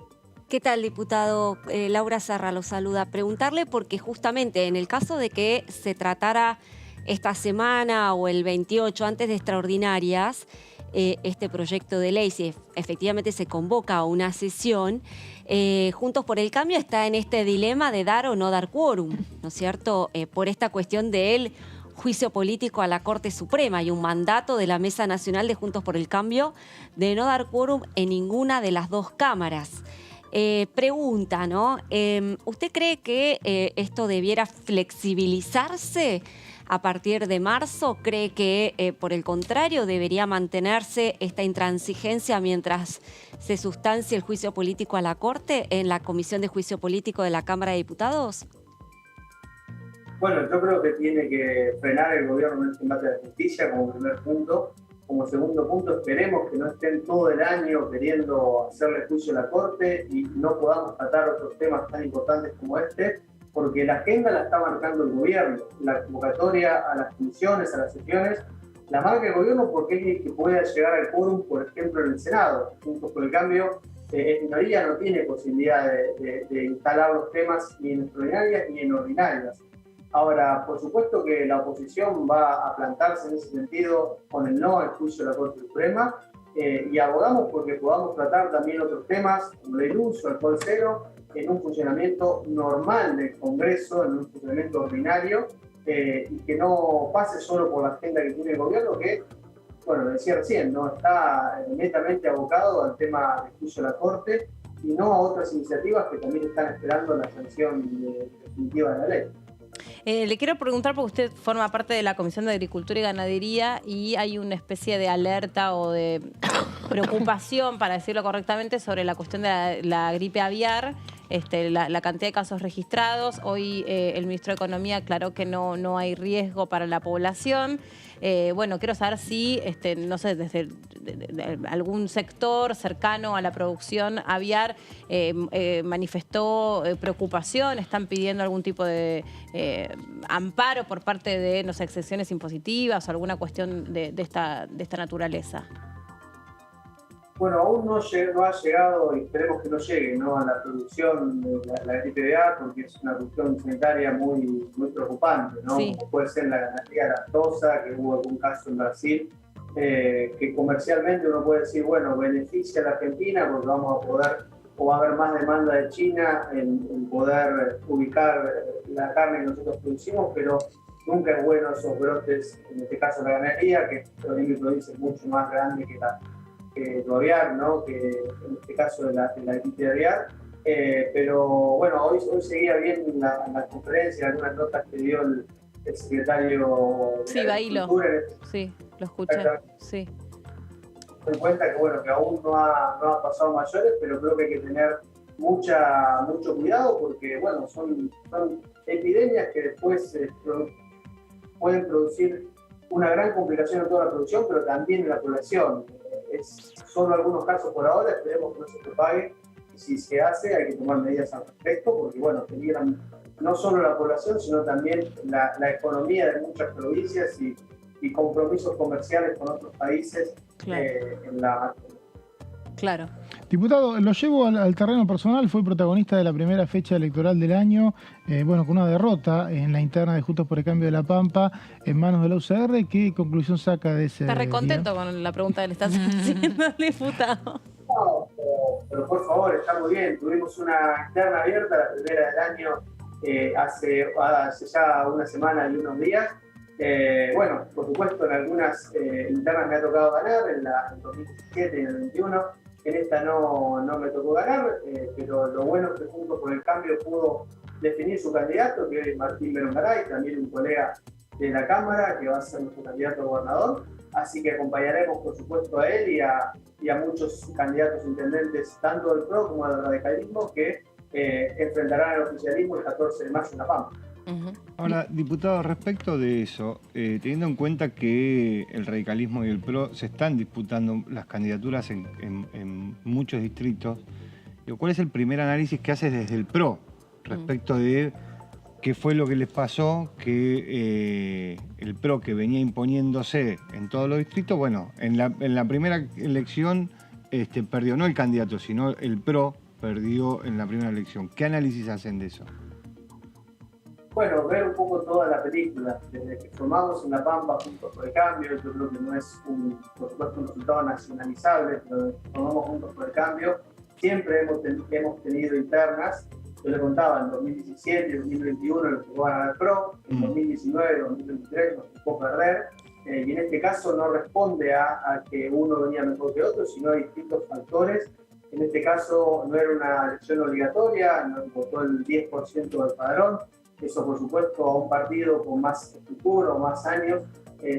¿Qué tal, diputado? Laura Serra lo saluda. Preguntarle porque justamente en el caso de que se tratara esta semana o el 28 antes de extraordinarias, este proyecto de ley, si efectivamente se convoca a una sesión, Juntos por el Cambio está en este dilema de dar o no dar quórum, ¿no es cierto? Por esta cuestión del juicio político a la Corte Suprema y un mandato de la Mesa Nacional de Juntos por el Cambio de no dar quórum en ninguna de las dos cámaras. Pregunta, ¿no? ¿Usted cree que esto debiera flexibilizarse a partir de marzo? ¿Cree que, por el contrario, debería mantenerse esta intransigencia mientras se sustancie el juicio político a la Corte en la Comisión de Juicio Político de la Cámara de Diputados? Bueno, yo creo que tiene que frenar el gobierno en este embate de justicia como primer punto. Como segundo punto, esperemos que no estén todo el año queriendo hacerle juicio a la Corte y no podamos tratar otros temas tan importantes como este, porque la agenda la está marcando el gobierno. La convocatoria a las comisiones, a las sesiones, la marca el gobierno porque es el que pueda llegar al quórum, por ejemplo, en el Senado. Juntos por el Cambio, en minoría no tiene posibilidad de instalar los temas ni en extraordinarias ni en ordinarias. Ahora, por supuesto que la oposición va a plantarse en ese sentido con el no al juicio de la Corte Suprema y abogamos porque podamos tratar también otros temas como Ley Lucio, alcohol cero, en un funcionamiento normal del Congreso, en un funcionamiento ordinario y que no pase solo por la agenda que tiene el gobierno, que, bueno, decía recién, no está netamente abocado al tema del juicio de la Corte y no a otras iniciativas que también están esperando la sanción definitiva de la ley. Le quiero preguntar, porque usted forma parte de la Comisión de Agricultura y Ganadería y hay una especie de alerta o de preocupación, para decirlo correctamente, sobre la cuestión de la gripe aviar, la cantidad de casos registrados. Hoy el ministro de Economía aclaró que no hay riesgo para la población. Bueno, quiero saber si, no sé, desde algún sector cercano a la producción aviar manifestó preocupación, están pidiendo algún tipo de amparo por parte de, no sé, exenciones impositivas o alguna cuestión de esta naturaleza. Bueno, aún no ha llegado, y esperemos que no llegue, ¿no?, a la producción de la gripe A, porque es una cuestión sanitaria muy preocupante, ¿no? Sí. Como puede ser la ganadería lactosa, que hubo algún caso en Brasil, que comercialmente uno puede decir, bueno, beneficia a la Argentina porque vamos a poder, o va a haber más demanda de China en poder ubicar la carne que nosotros producimos, pero nunca es bueno esos brotes, en este caso la ganadería, que produce mucho más grande que aviar, ¿no?, que en este caso de la gripe aviar. Pero bueno, hoy seguía bien la conferencia, algunas notas que dio el secretario de Bailo. Agricultura. Sí, lo escuché. Sí. en cuenta que, bueno, que aún no ha pasado mayores, pero creo que hay que tener mucho cuidado porque, bueno, son epidemias que después pueden producir una gran complicación en toda la producción, pero también en la población. Es solo algunos casos por ahora, esperemos que no se propague. Y si se hace, hay que tomar medidas al respecto, porque, bueno, peligran no solo la población, sino también la economía de muchas provincias y compromisos comerciales con otros países. Claro. En la... Claro. Diputado, lo llevo al terreno personal, fue protagonista de la primera fecha electoral del año, con una derrota en la interna de Juntos por el Cambio de La Pampa en manos de la UCR. ¿Qué conclusión saca de ese Está recontento día? con la pregunta que le estás haciendo al diputado. No, pero por favor, está muy bien. Tuvimos una interna abierta, la primera del año, hace ya una semana y unos días. Bueno, por supuesto, en algunas internas me ha tocado ganar, en el 2017 y en el 2021. En esta no me tocó ganar, pero lo bueno es que Juntos por el Cambio pudo definir su candidato, que es Martín Berongaray, también un colega de la Cámara, que va a ser nuestro candidato a gobernador. Así que acompañaremos, por supuesto, a él y a muchos candidatos intendentes, tanto del PRO como del radicalismo, que enfrentarán al oficialismo el 14 de mayo en La Pampa. Ahora, diputado, respecto de eso, teniendo en cuenta que el radicalismo y el PRO se están disputando las candidaturas en muchos distritos, ¿cuál es el primer análisis que hace desde el PRO respecto de qué fue lo que les pasó, que el PRO, que venía imponiéndose en todos los distritos, bueno, en la primera elección perdió no el candidato, sino el PRO perdió en la primera elección? ¿Qué análisis hacen de eso? Bueno, ver un poco toda la película, desde que formamos en La Pampa Juntos por el Cambio. Yo creo que no es, por supuesto, un resultado nacionalizable, pero desde que formamos Juntos por el Cambio siempre hemos tenido internas. Yo le contaba, en 2017 y 2021 lo tocó ganar el PRO, en 2019 y 2023 nos tocó perder, y en este caso no responde a que uno venía mejor que otro, sino a distintos factores. En este caso no era una elección obligatoria, no votó el 10% del padrón. Eso, por supuesto, a un partido con más estructura o más años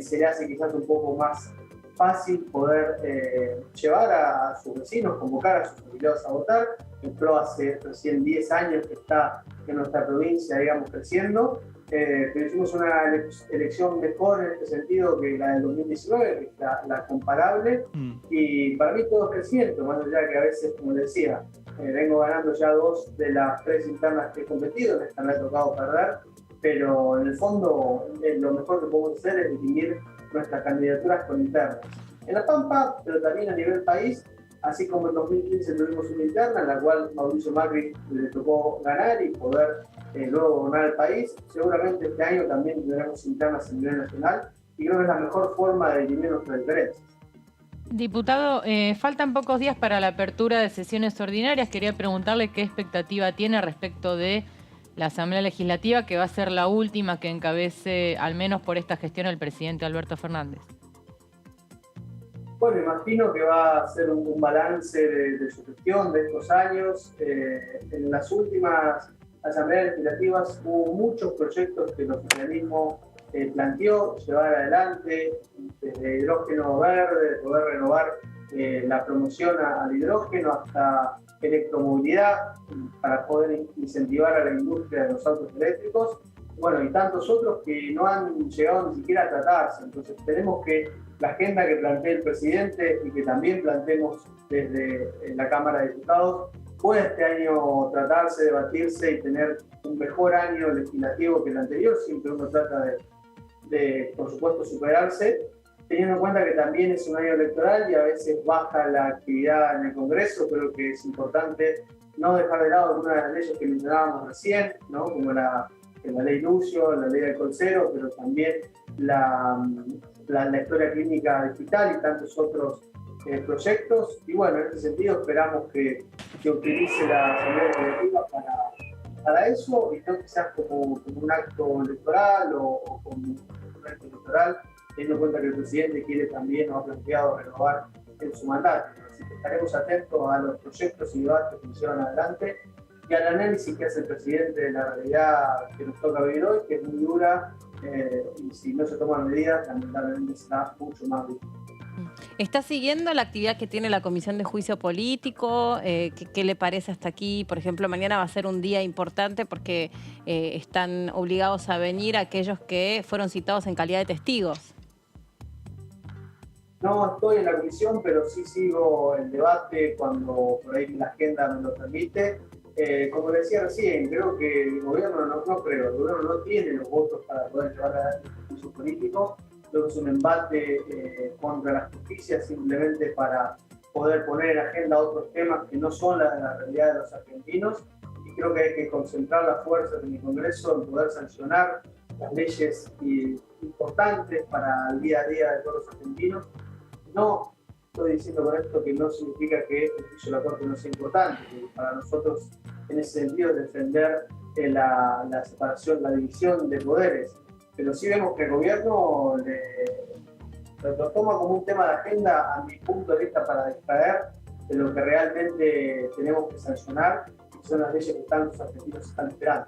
se le hace quizás un poco más fácil poder llevar a sus vecinos, convocar a sus afiliados a votar. El PRO hace recién 10 años que está en nuestra provincia, digamos, creciendo. Pero hicimos una elección mejor en este sentido que la del 2019, que es la comparable. Y para mí todo es crecimiento, más allá que a veces, como le decía, vengo ganando ya 2 de las 3 internas que he competido, en esta me ha tocado perder, pero en el fondo lo mejor que podemos hacer es definir nuestras candidaturas con internas. En La Pampa, pero también a nivel país, así como en 2015 tuvimos una interna en la cual Mauricio Macri le tocó ganar y poder luego gobernar el país. Seguramente este año también tendremos internas a nivel nacional y creo que es la mejor forma de dirimir nuestras diferencias. Diputado, faltan pocos días para la apertura de sesiones ordinarias. Quería preguntarle qué expectativa tiene respecto de la Asamblea Legislativa, que va a ser la última que encabece, al menos por esta gestión, el presidente Alberto Fernández. Bueno, imagino que va a hacer un balance de su gestión de estos años. En las últimas asambleas legislativas hubo muchos proyectos que el oficialismo planteó llevar adelante, desde hidrógeno verde, poder renovar la promoción al hidrógeno, hasta electromovilidad, para poder incentivar a la industria de los autos eléctricos, bueno, y tantos otros que no han llegado ni siquiera a tratarse. Entonces tenemos que la agenda que plantee el presidente y que también planteemos desde la Cámara de Diputados pueda este año tratarse, debatirse y tener un mejor año legislativo que el anterior. Siempre uno trata de por supuesto, superarse, teniendo en cuenta que también es un año electoral y a veces baja la actividad en el Congreso. Creo que es importante no dejar de lado algunas de las leyes que mencionábamos recién, ¿no? Como la ley Lucio, la ley del Colcero, pero también la historia clínica digital y tantos otros proyectos. Y bueno, en este sentido esperamos que utilice la Asamblea Legislativa para eso, y no quizás como un acto electoral o como un acto electoral, teniendo en cuenta que el presidente quiere también o ha planteado renovar en su mandato. Así que estaremos atentos a los proyectos y debates que se llevan adelante y al análisis que hace el presidente de la realidad que nos toca vivir hoy, que es muy dura, y si no se toman medidas, lamentablemente será mucho más difícil. ¿Está siguiendo la actividad que tiene la Comisión de Juicio Político? ¿Qué le parece hasta aquí? Por ejemplo, mañana va a ser un día importante porque están obligados a venir aquellos que fueron citados en calidad de testigos. No estoy en la comisión, pero sí sigo el debate cuando por ahí la agenda me lo permite. Como decía recién, creo que el gobierno el gobierno no tiene los votos para poder llevar adelante el juicio político. Creo que es un embate contra la justicia simplemente para poder poner en agenda otros temas que no son la realidad de los argentinos. Y creo que hay que concentrar las fuerzas en el Congreso en poder sancionar las leyes importantes para el día a día de todos los argentinos. No estoy diciendo con esto que no significa que el juicio de la Corte no sea importante, que para nosotros en ese sentido es defender la separación, la división de poderes. Pero sí vemos que el gobierno lo toma como un tema de agenda, a mi punto de vista, para distraer de lo que realmente tenemos que sancionar, que son las leyes que los argentinos están esperando.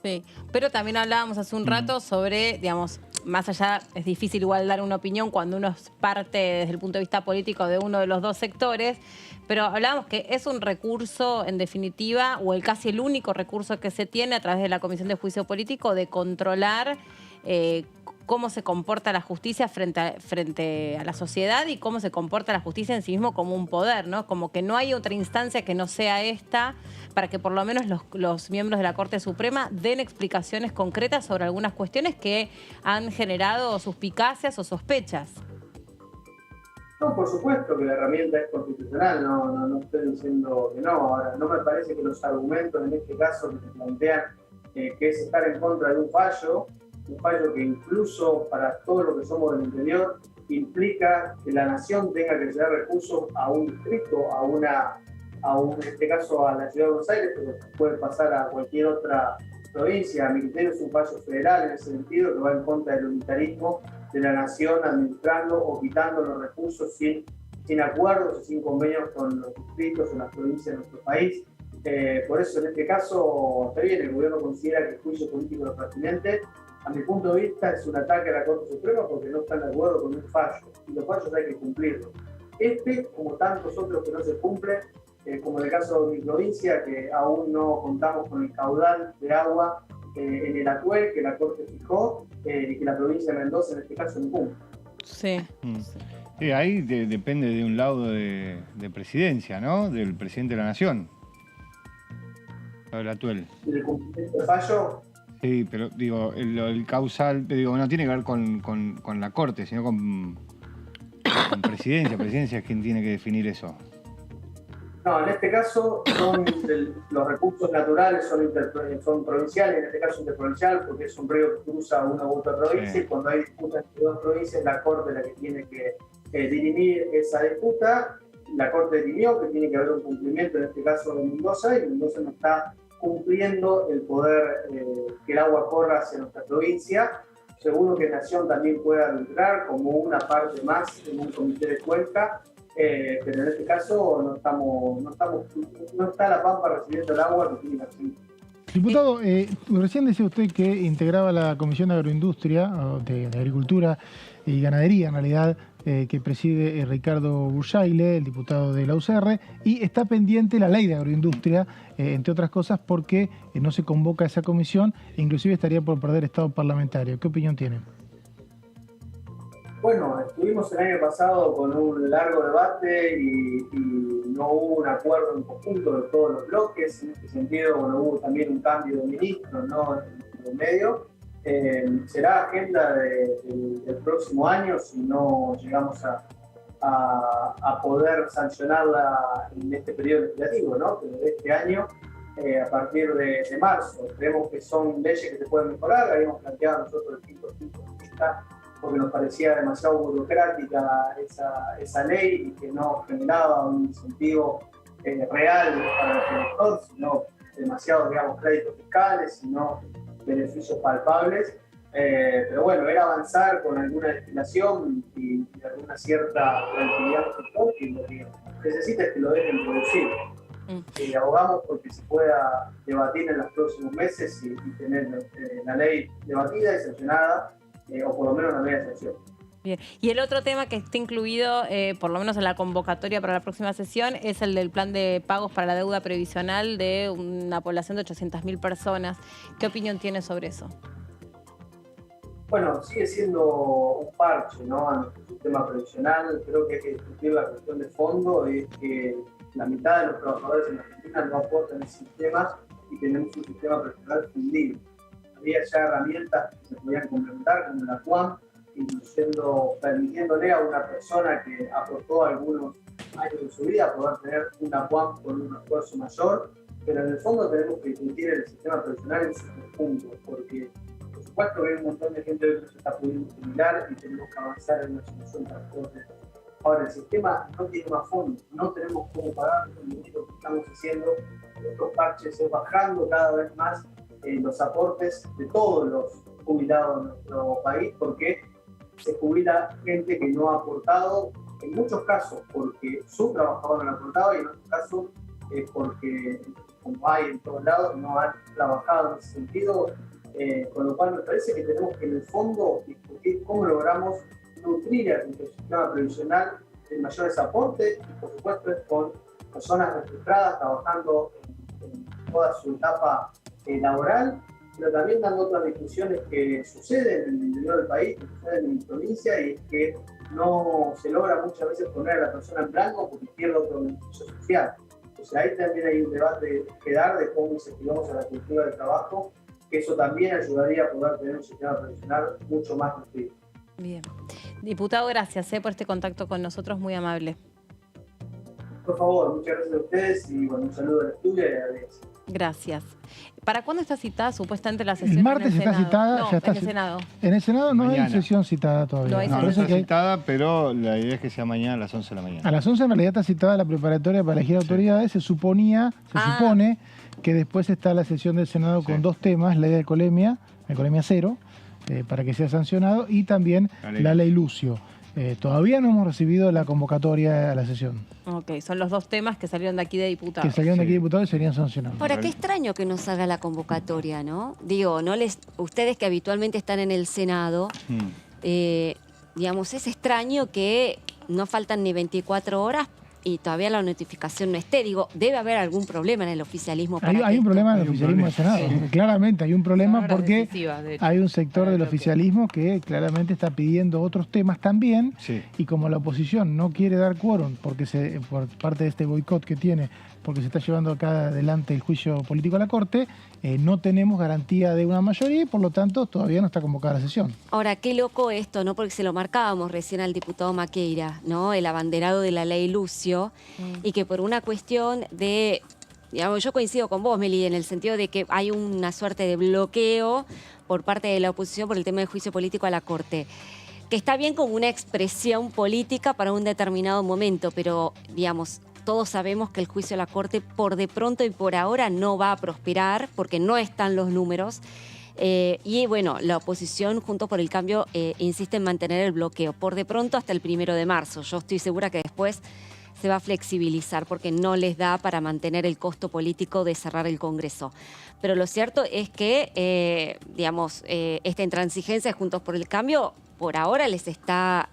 Sí, pero también hablábamos hace un rato sobre, digamos, más allá, es difícil igual dar una opinión cuando uno es parte desde el punto de vista político de uno de los dos sectores, pero hablábamos que es un recurso, en definitiva, o casi el único recurso que se tiene a través de la Comisión de Juicio Político de controlar cómo se comporta la justicia frente a la sociedad y cómo se comporta la justicia en sí mismo como un poder, ¿no? Como que no hay otra instancia que no sea esta para que por lo menos los miembros de la Corte Suprema den explicaciones concretas sobre algunas cuestiones que han generado suspicacias o sospechas. No, por supuesto que la herramienta es constitucional, no estoy diciendo que no. Ahora, no me parece que los argumentos en este caso que se plantean que es estar en contra de un fallo que incluso para todo lo que somos del interior implica que la nación tenga que llevar recursos a un distrito, en este caso a la ciudad de Buenos Aires, pero puede pasar a cualquier otra provincia. A mi criterio es un fallo federal en ese sentido que va en contra del unitarismo de la nación administrando o quitando los recursos sin acuerdos y sin convenios con los distritos o las provincias de nuestro país. Por eso en este caso está bien, el gobierno considera que el juicio político es pertinente. A mi punto de vista es un ataque a la Corte Suprema porque no están de acuerdo con un fallo y los fallos hay que cumplirlos. Como tantos otros que no se cumplen, como en el caso de mi provincia, que aún no contamos con el caudal de agua en el Atuel que la Corte fijó y que la provincia de Mendoza en este caso no cumple. Sí. Sí, ahí depende de un laudo de presidencia, ¿no? Del presidente de la Nación. El Atuel. ¿Y el cumplimiento del fallo? Sí, pero digo, el causal, digo, no tiene que ver con la Corte, sino con presidencia. Presidencia es quien tiene que definir eso. No, en este caso los recursos naturales son provinciales, en este caso interprovincial, porque es un río que cruza una u otra provincia, y cuando hay disputas entre dos provincias, es la Corte la que tiene que dirimir esa disputa. La Corte dirimió que tiene que haber un cumplimiento, en este caso de Mendoza, y Mendoza no está cumpliendo el poder que el agua corra hacia nuestra provincia. Seguro que Nación también puede arbitrar como una parte más en un comité de cuenca, pero en este caso no está la Pampa recibiendo el agua que tiene que recibir. Diputado, recién decía usted que integraba la Comisión de Agroindustria, de Agricultura y Ganadería, en realidad, que preside Ricardo Bursaile, el diputado de la UCR, y está pendiente la ley de agroindustria, entre otras cosas, porque no se convoca a esa comisión, e inclusive estaría por perder estado parlamentario. ¿Qué opinión tiene? Bueno, estuvimos el año pasado con un largo debate y no hubo un acuerdo en conjunto de todos los bloques. En este sentido, bueno, hubo también un cambio de ministro, ¿no?, en el medio. Será agenda del próximo año si no llegamos a poder sancionarla en este periodo legislativo, ¿no?, pero de este año, a partir de marzo. Creemos que son leyes que se pueden mejorar. Habíamos planteado nosotros el punto de vista porque nos parecía demasiado burocrática esa ley y que no generaba un incentivo real para el productor, sino demasiados, digamos, créditos fiscales, sino beneficios palpables. Pero bueno, era avanzar con alguna legislación y alguna cierta tranquilidad al sector, que lo que necesita es que lo dejen producir. Y abogamos porque se pueda debatir en los próximos meses y tener la ley debatida y sancionada, o por lo menos una ley de sanción. Bien. Y el otro tema que está incluido, por lo menos en la convocatoria para la próxima sesión, es el del plan de pagos para la deuda previsional de una población de 800.000 personas. ¿Qué opinión tiene sobre eso? Bueno, sigue siendo un parche, ¿no?, a nuestro sistema previsional. Creo que hay que discutir la cuestión de fondo, es que la mitad de los trabajadores en Argentina no aportan el sistema y tenemos un sistema previsional fundido. Había ya herramientas que se podían complementar, como la QAM, permitiéndole a una persona que aportó algunos años de su vida poder tener una QAM con un esfuerzo mayor, pero en el fondo tenemos que discutir el sistema previsional en su conjunto, porque por supuesto que hay un montón de gente que se está pudiendo jubilar y tenemos que avanzar en una solución transporte. Ahora, el sistema no tiene más fondos, no tenemos cómo pagar, lo único que estamos haciendo estos parches es bajando cada vez más los aportes de todos los jubilados de nuestro país, porque se jubila gente que no ha aportado, en muchos casos porque su trabajador no ha aportado y en otros casos porque, como hay en todos lados, no han trabajado en ese sentido, con lo cual me parece que tenemos que en el fondo discutir cómo logramos nutrir a nuestro sistema previsional de mayores aportes y por supuesto es con personas registradas trabajando en toda su etapa laboral, pero también dando otras discusiones que suceden en el interior del país, que suceden en mi provincia, y es que no se logra muchas veces poner a la persona en blanco porque pierde otro beneficio social. Entonces ahí también hay un debate que dar de cómo incentivamos a la cultura del trabajo, que eso también ayudaría a poder tener un sistema profesional mucho más nutrido. Bien. Diputado, gracias por este contacto con nosotros, muy amable. Por favor, muchas gracias a ustedes y bueno, un saludo al estudio y a la audiencia. Gracias. ¿Para cuándo está citada supuestamente la sesión? El martes en el está Senado? citada. No, ya está en el Senado. En el Senado no Mañana. hay sesión citada todavía. No hay No, sesión. está citada, pero la idea es que sea mañana a las 11 de la mañana. A las 11 en realidad está citada la preparatoria para elegir autoridades. Se supone que después está la sesión del Senado con dos temas, la ley de alcoholemia 0, para que sea sancionado, y también la ley Lucio. Todavía no hemos recibido la convocatoria a la sesión. Ok, son los dos temas que salieron de aquí de diputados. Que salieron de aquí diputados y serían sancionados. Ahora, qué extraño que no salga la convocatoria, ¿no? Digo, ustedes que habitualmente están en el Senado, digamos, es extraño que no faltan ni 24 horas y todavía la notificación no esté. Digo, debe haber algún problema en el oficialismo. Hay un problema en el oficialismo del Senado. Sí. Claramente hay un problema porque hay un sector del oficialismo que claramente está pidiendo otros temas también. Sí. Y como la oposición no quiere dar quórum porque por parte de este boicot que tiene, porque se está llevando acá adelante el juicio político a la Corte, no tenemos garantía de una mayoría y por lo tanto todavía no está convocada la sesión. Ahora, qué loco esto, ¿no? Porque se lo marcábamos recién al diputado Maqueira, ¿no? El abanderado de la ley Lucio, y que por una cuestión de, digamos, yo coincido con vos, Meli, en el sentido de que hay una suerte de bloqueo por parte de la oposición por el tema del juicio político a la Corte, que está bien como una expresión política para un determinado momento, pero, digamos, todos sabemos que el juicio a la Corte por de pronto y por ahora no va a prosperar porque no están los números. Y bueno, la oposición, Juntos por el Cambio, insiste en mantener el bloqueo por de pronto hasta el 1 de marzo. Yo estoy segura que después se va a flexibilizar porque no les da para mantener el costo político de cerrar el Congreso. Pero lo cierto es que, digamos, esta intransigencia de Juntos por el Cambio por ahora les está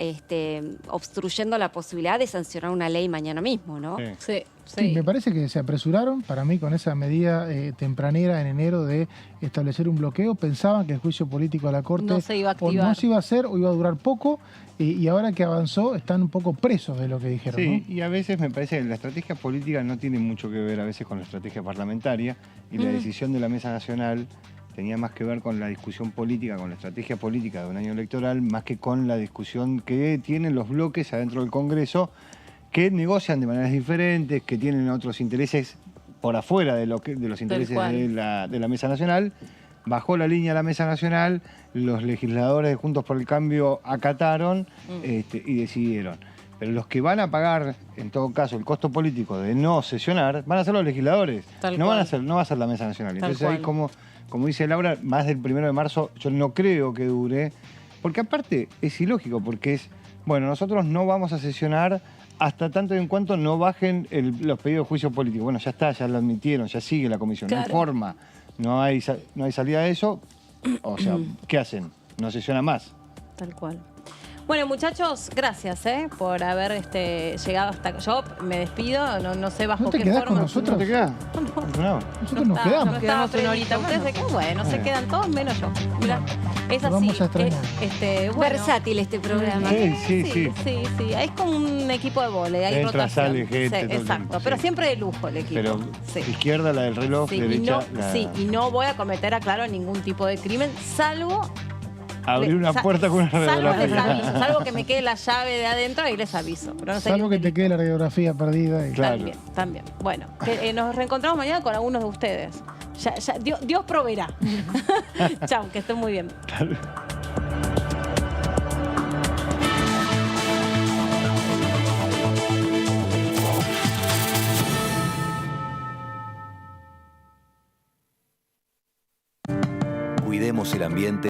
obstruyendo la posibilidad de sancionar una ley mañana mismo, ¿no? Sí. Sí, me parece que se apresuraron, para mí, con esa medida tempranera en enero de establecer un bloqueo. Pensaban que el juicio político a la Corte no se iba a activar. O no se iba a hacer o iba a durar poco, y ahora que avanzó están un poco presos de lo que dijeron. Sí, ¿no? Y a veces me parece que la estrategia política no tiene mucho que ver a veces con la estrategia parlamentaria, y la decisión de la Mesa Nacional tenía más que ver con la discusión política, con la estrategia política de un año electoral, más que con la discusión que tienen los bloques adentro del Congreso, que negocian de maneras diferentes, que tienen otros intereses por afuera de los intereses de la Mesa Nacional. Bajó la línea la Mesa Nacional, los legisladores de Juntos por el Cambio acataron y decidieron. Pero los que van a pagar, en todo caso, el costo político de no sesionar, van a ser los legisladores. No va a ser la Mesa Nacional. Entonces ahí, como dice Laura, más del 1 de marzo yo no creo que dure, porque aparte es ilógico, porque es, bueno, nosotros no vamos a sesionar hasta tanto y en cuanto no bajen los pedidos de juicio político. Bueno, ya está, ya lo admitieron, ya sigue la comisión, no hay forma, no hay salida de eso. O sea, ¿qué hacen? No sesiona más. Tal cual. Bueno, muchachos, gracias por haber llegado hasta acá. Yo me despido, no sé bajo ¿No te qué quedás forma. con nosotros? ¿No te queda? No. Nosotros nos quedamos. No estaba prevista. Ustedes se quedan, bueno, se quedan todos menos yo. Mirá, es así. Vamos a extrañar. Bueno, Versátil este programa. Sí. Sí. Es como un equipo de vóley, hay Entra, rotación. sale gente, todo el exacto, tiempo, pero sí. siempre de lujo el equipo. Pero Sí. izquierda la del reloj, Sí, derecha y no voy a cometer, aclaro, ningún tipo de crimen, salvo... abrir una puerta con una radiografía. Salvo que me quede la llave de adentro, ahí les aviso. Pero no sé Salvo que te quede la radiografía perdida. Y... Claro. También. Bueno, nos reencontramos mañana con algunos de ustedes. Dios proveerá. Chao, que estén muy bien. Cuidemos el ambiente.